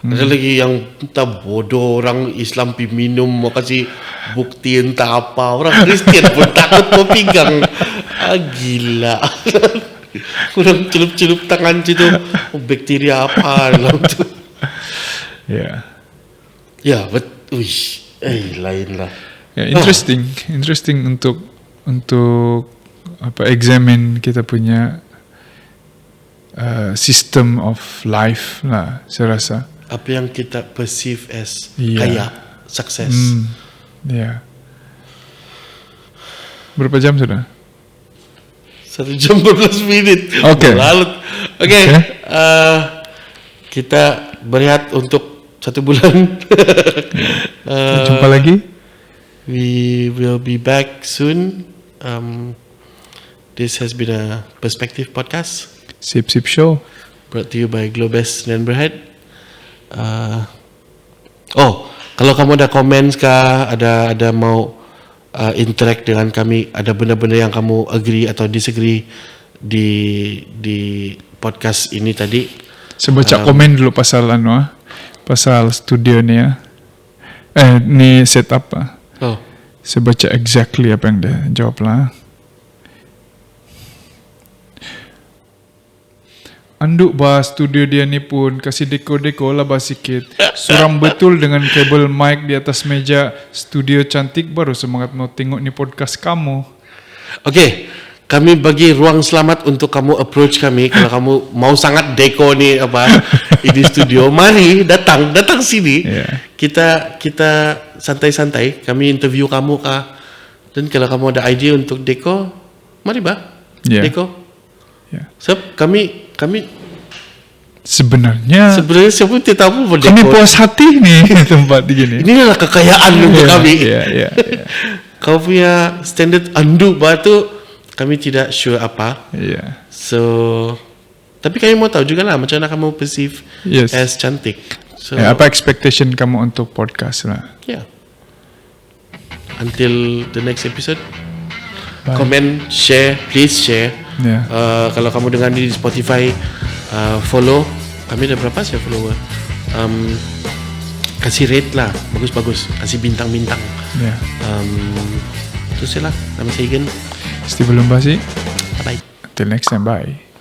Ada lagi yang entah bodoh orang Islam pergi minum mau kasih bukti entah apa. Orang Kristian pun takut mau pegang. Gila. Kurang celup-celup tangan situ. Bakteria apa dalam tu. Ya. Ya, lain lah. Ya, interesting untuk examine kita punya system of life lah, saya rasa. Apa yang kita perceive as kaya, sukses. Ya. Berapa jam sudah? 1 jam 12 minit. Oke. Kita berehat untuk 1 bulan. Jumpa lagi. We will be back soon. This has been a Perspective podcast. Sip Show. Brought to you by Globes dan Berhad. Kalau kamu ada comments kah, ada mau interact dengan kami, ada benda-benda yang kamu agree atau disagree di podcast ini tadi. Saya baca komen dulu pasal studio ni ya. Ni setup lah. Saya baca exactly apa yang dia jawab lah. Anduk bah studio dia ni pun kasih deko-deko lah bah sikit. Suram betul dengan kabel mic di atas meja. Studio cantik, baru semangat mau tengok ni podcast kamu. Okay, kami bagi ruang selamat untuk kamu approach kami. Kalau kamu mau sangat deko ni ini studio, mari datang sini. Yeah. Kita santai-santai. Kami interview kamu kah. Dan kalau kamu ada idea untuk deko, mari Yeah. deko. Yeah. Sebab kami sebenarnya siapa tidak tahu apa deko. Kami puas hati ni tempat di gini. Inilah kekayaan untuk kami. Yeah. Kau punya standard anduk batu, kami tidak sure apa. Yeah. So, tapi kami mau tahu juga lah macam mana kamu perceive as cantik. So, apa expectation kamu untuk podcast lah? Yeah. Until the next episode. Bye. Comment, share, please share. Yeah. Kalau kamu dengar di Spotify, follow. Kami ada berapa sih follower? Kasih rate lah, bagus-bagus. Kasih bintang-bintang. Yeah. Itu sih lah. Nama saya Igan. Steve Lumbasi. Bye. Till next time, bye.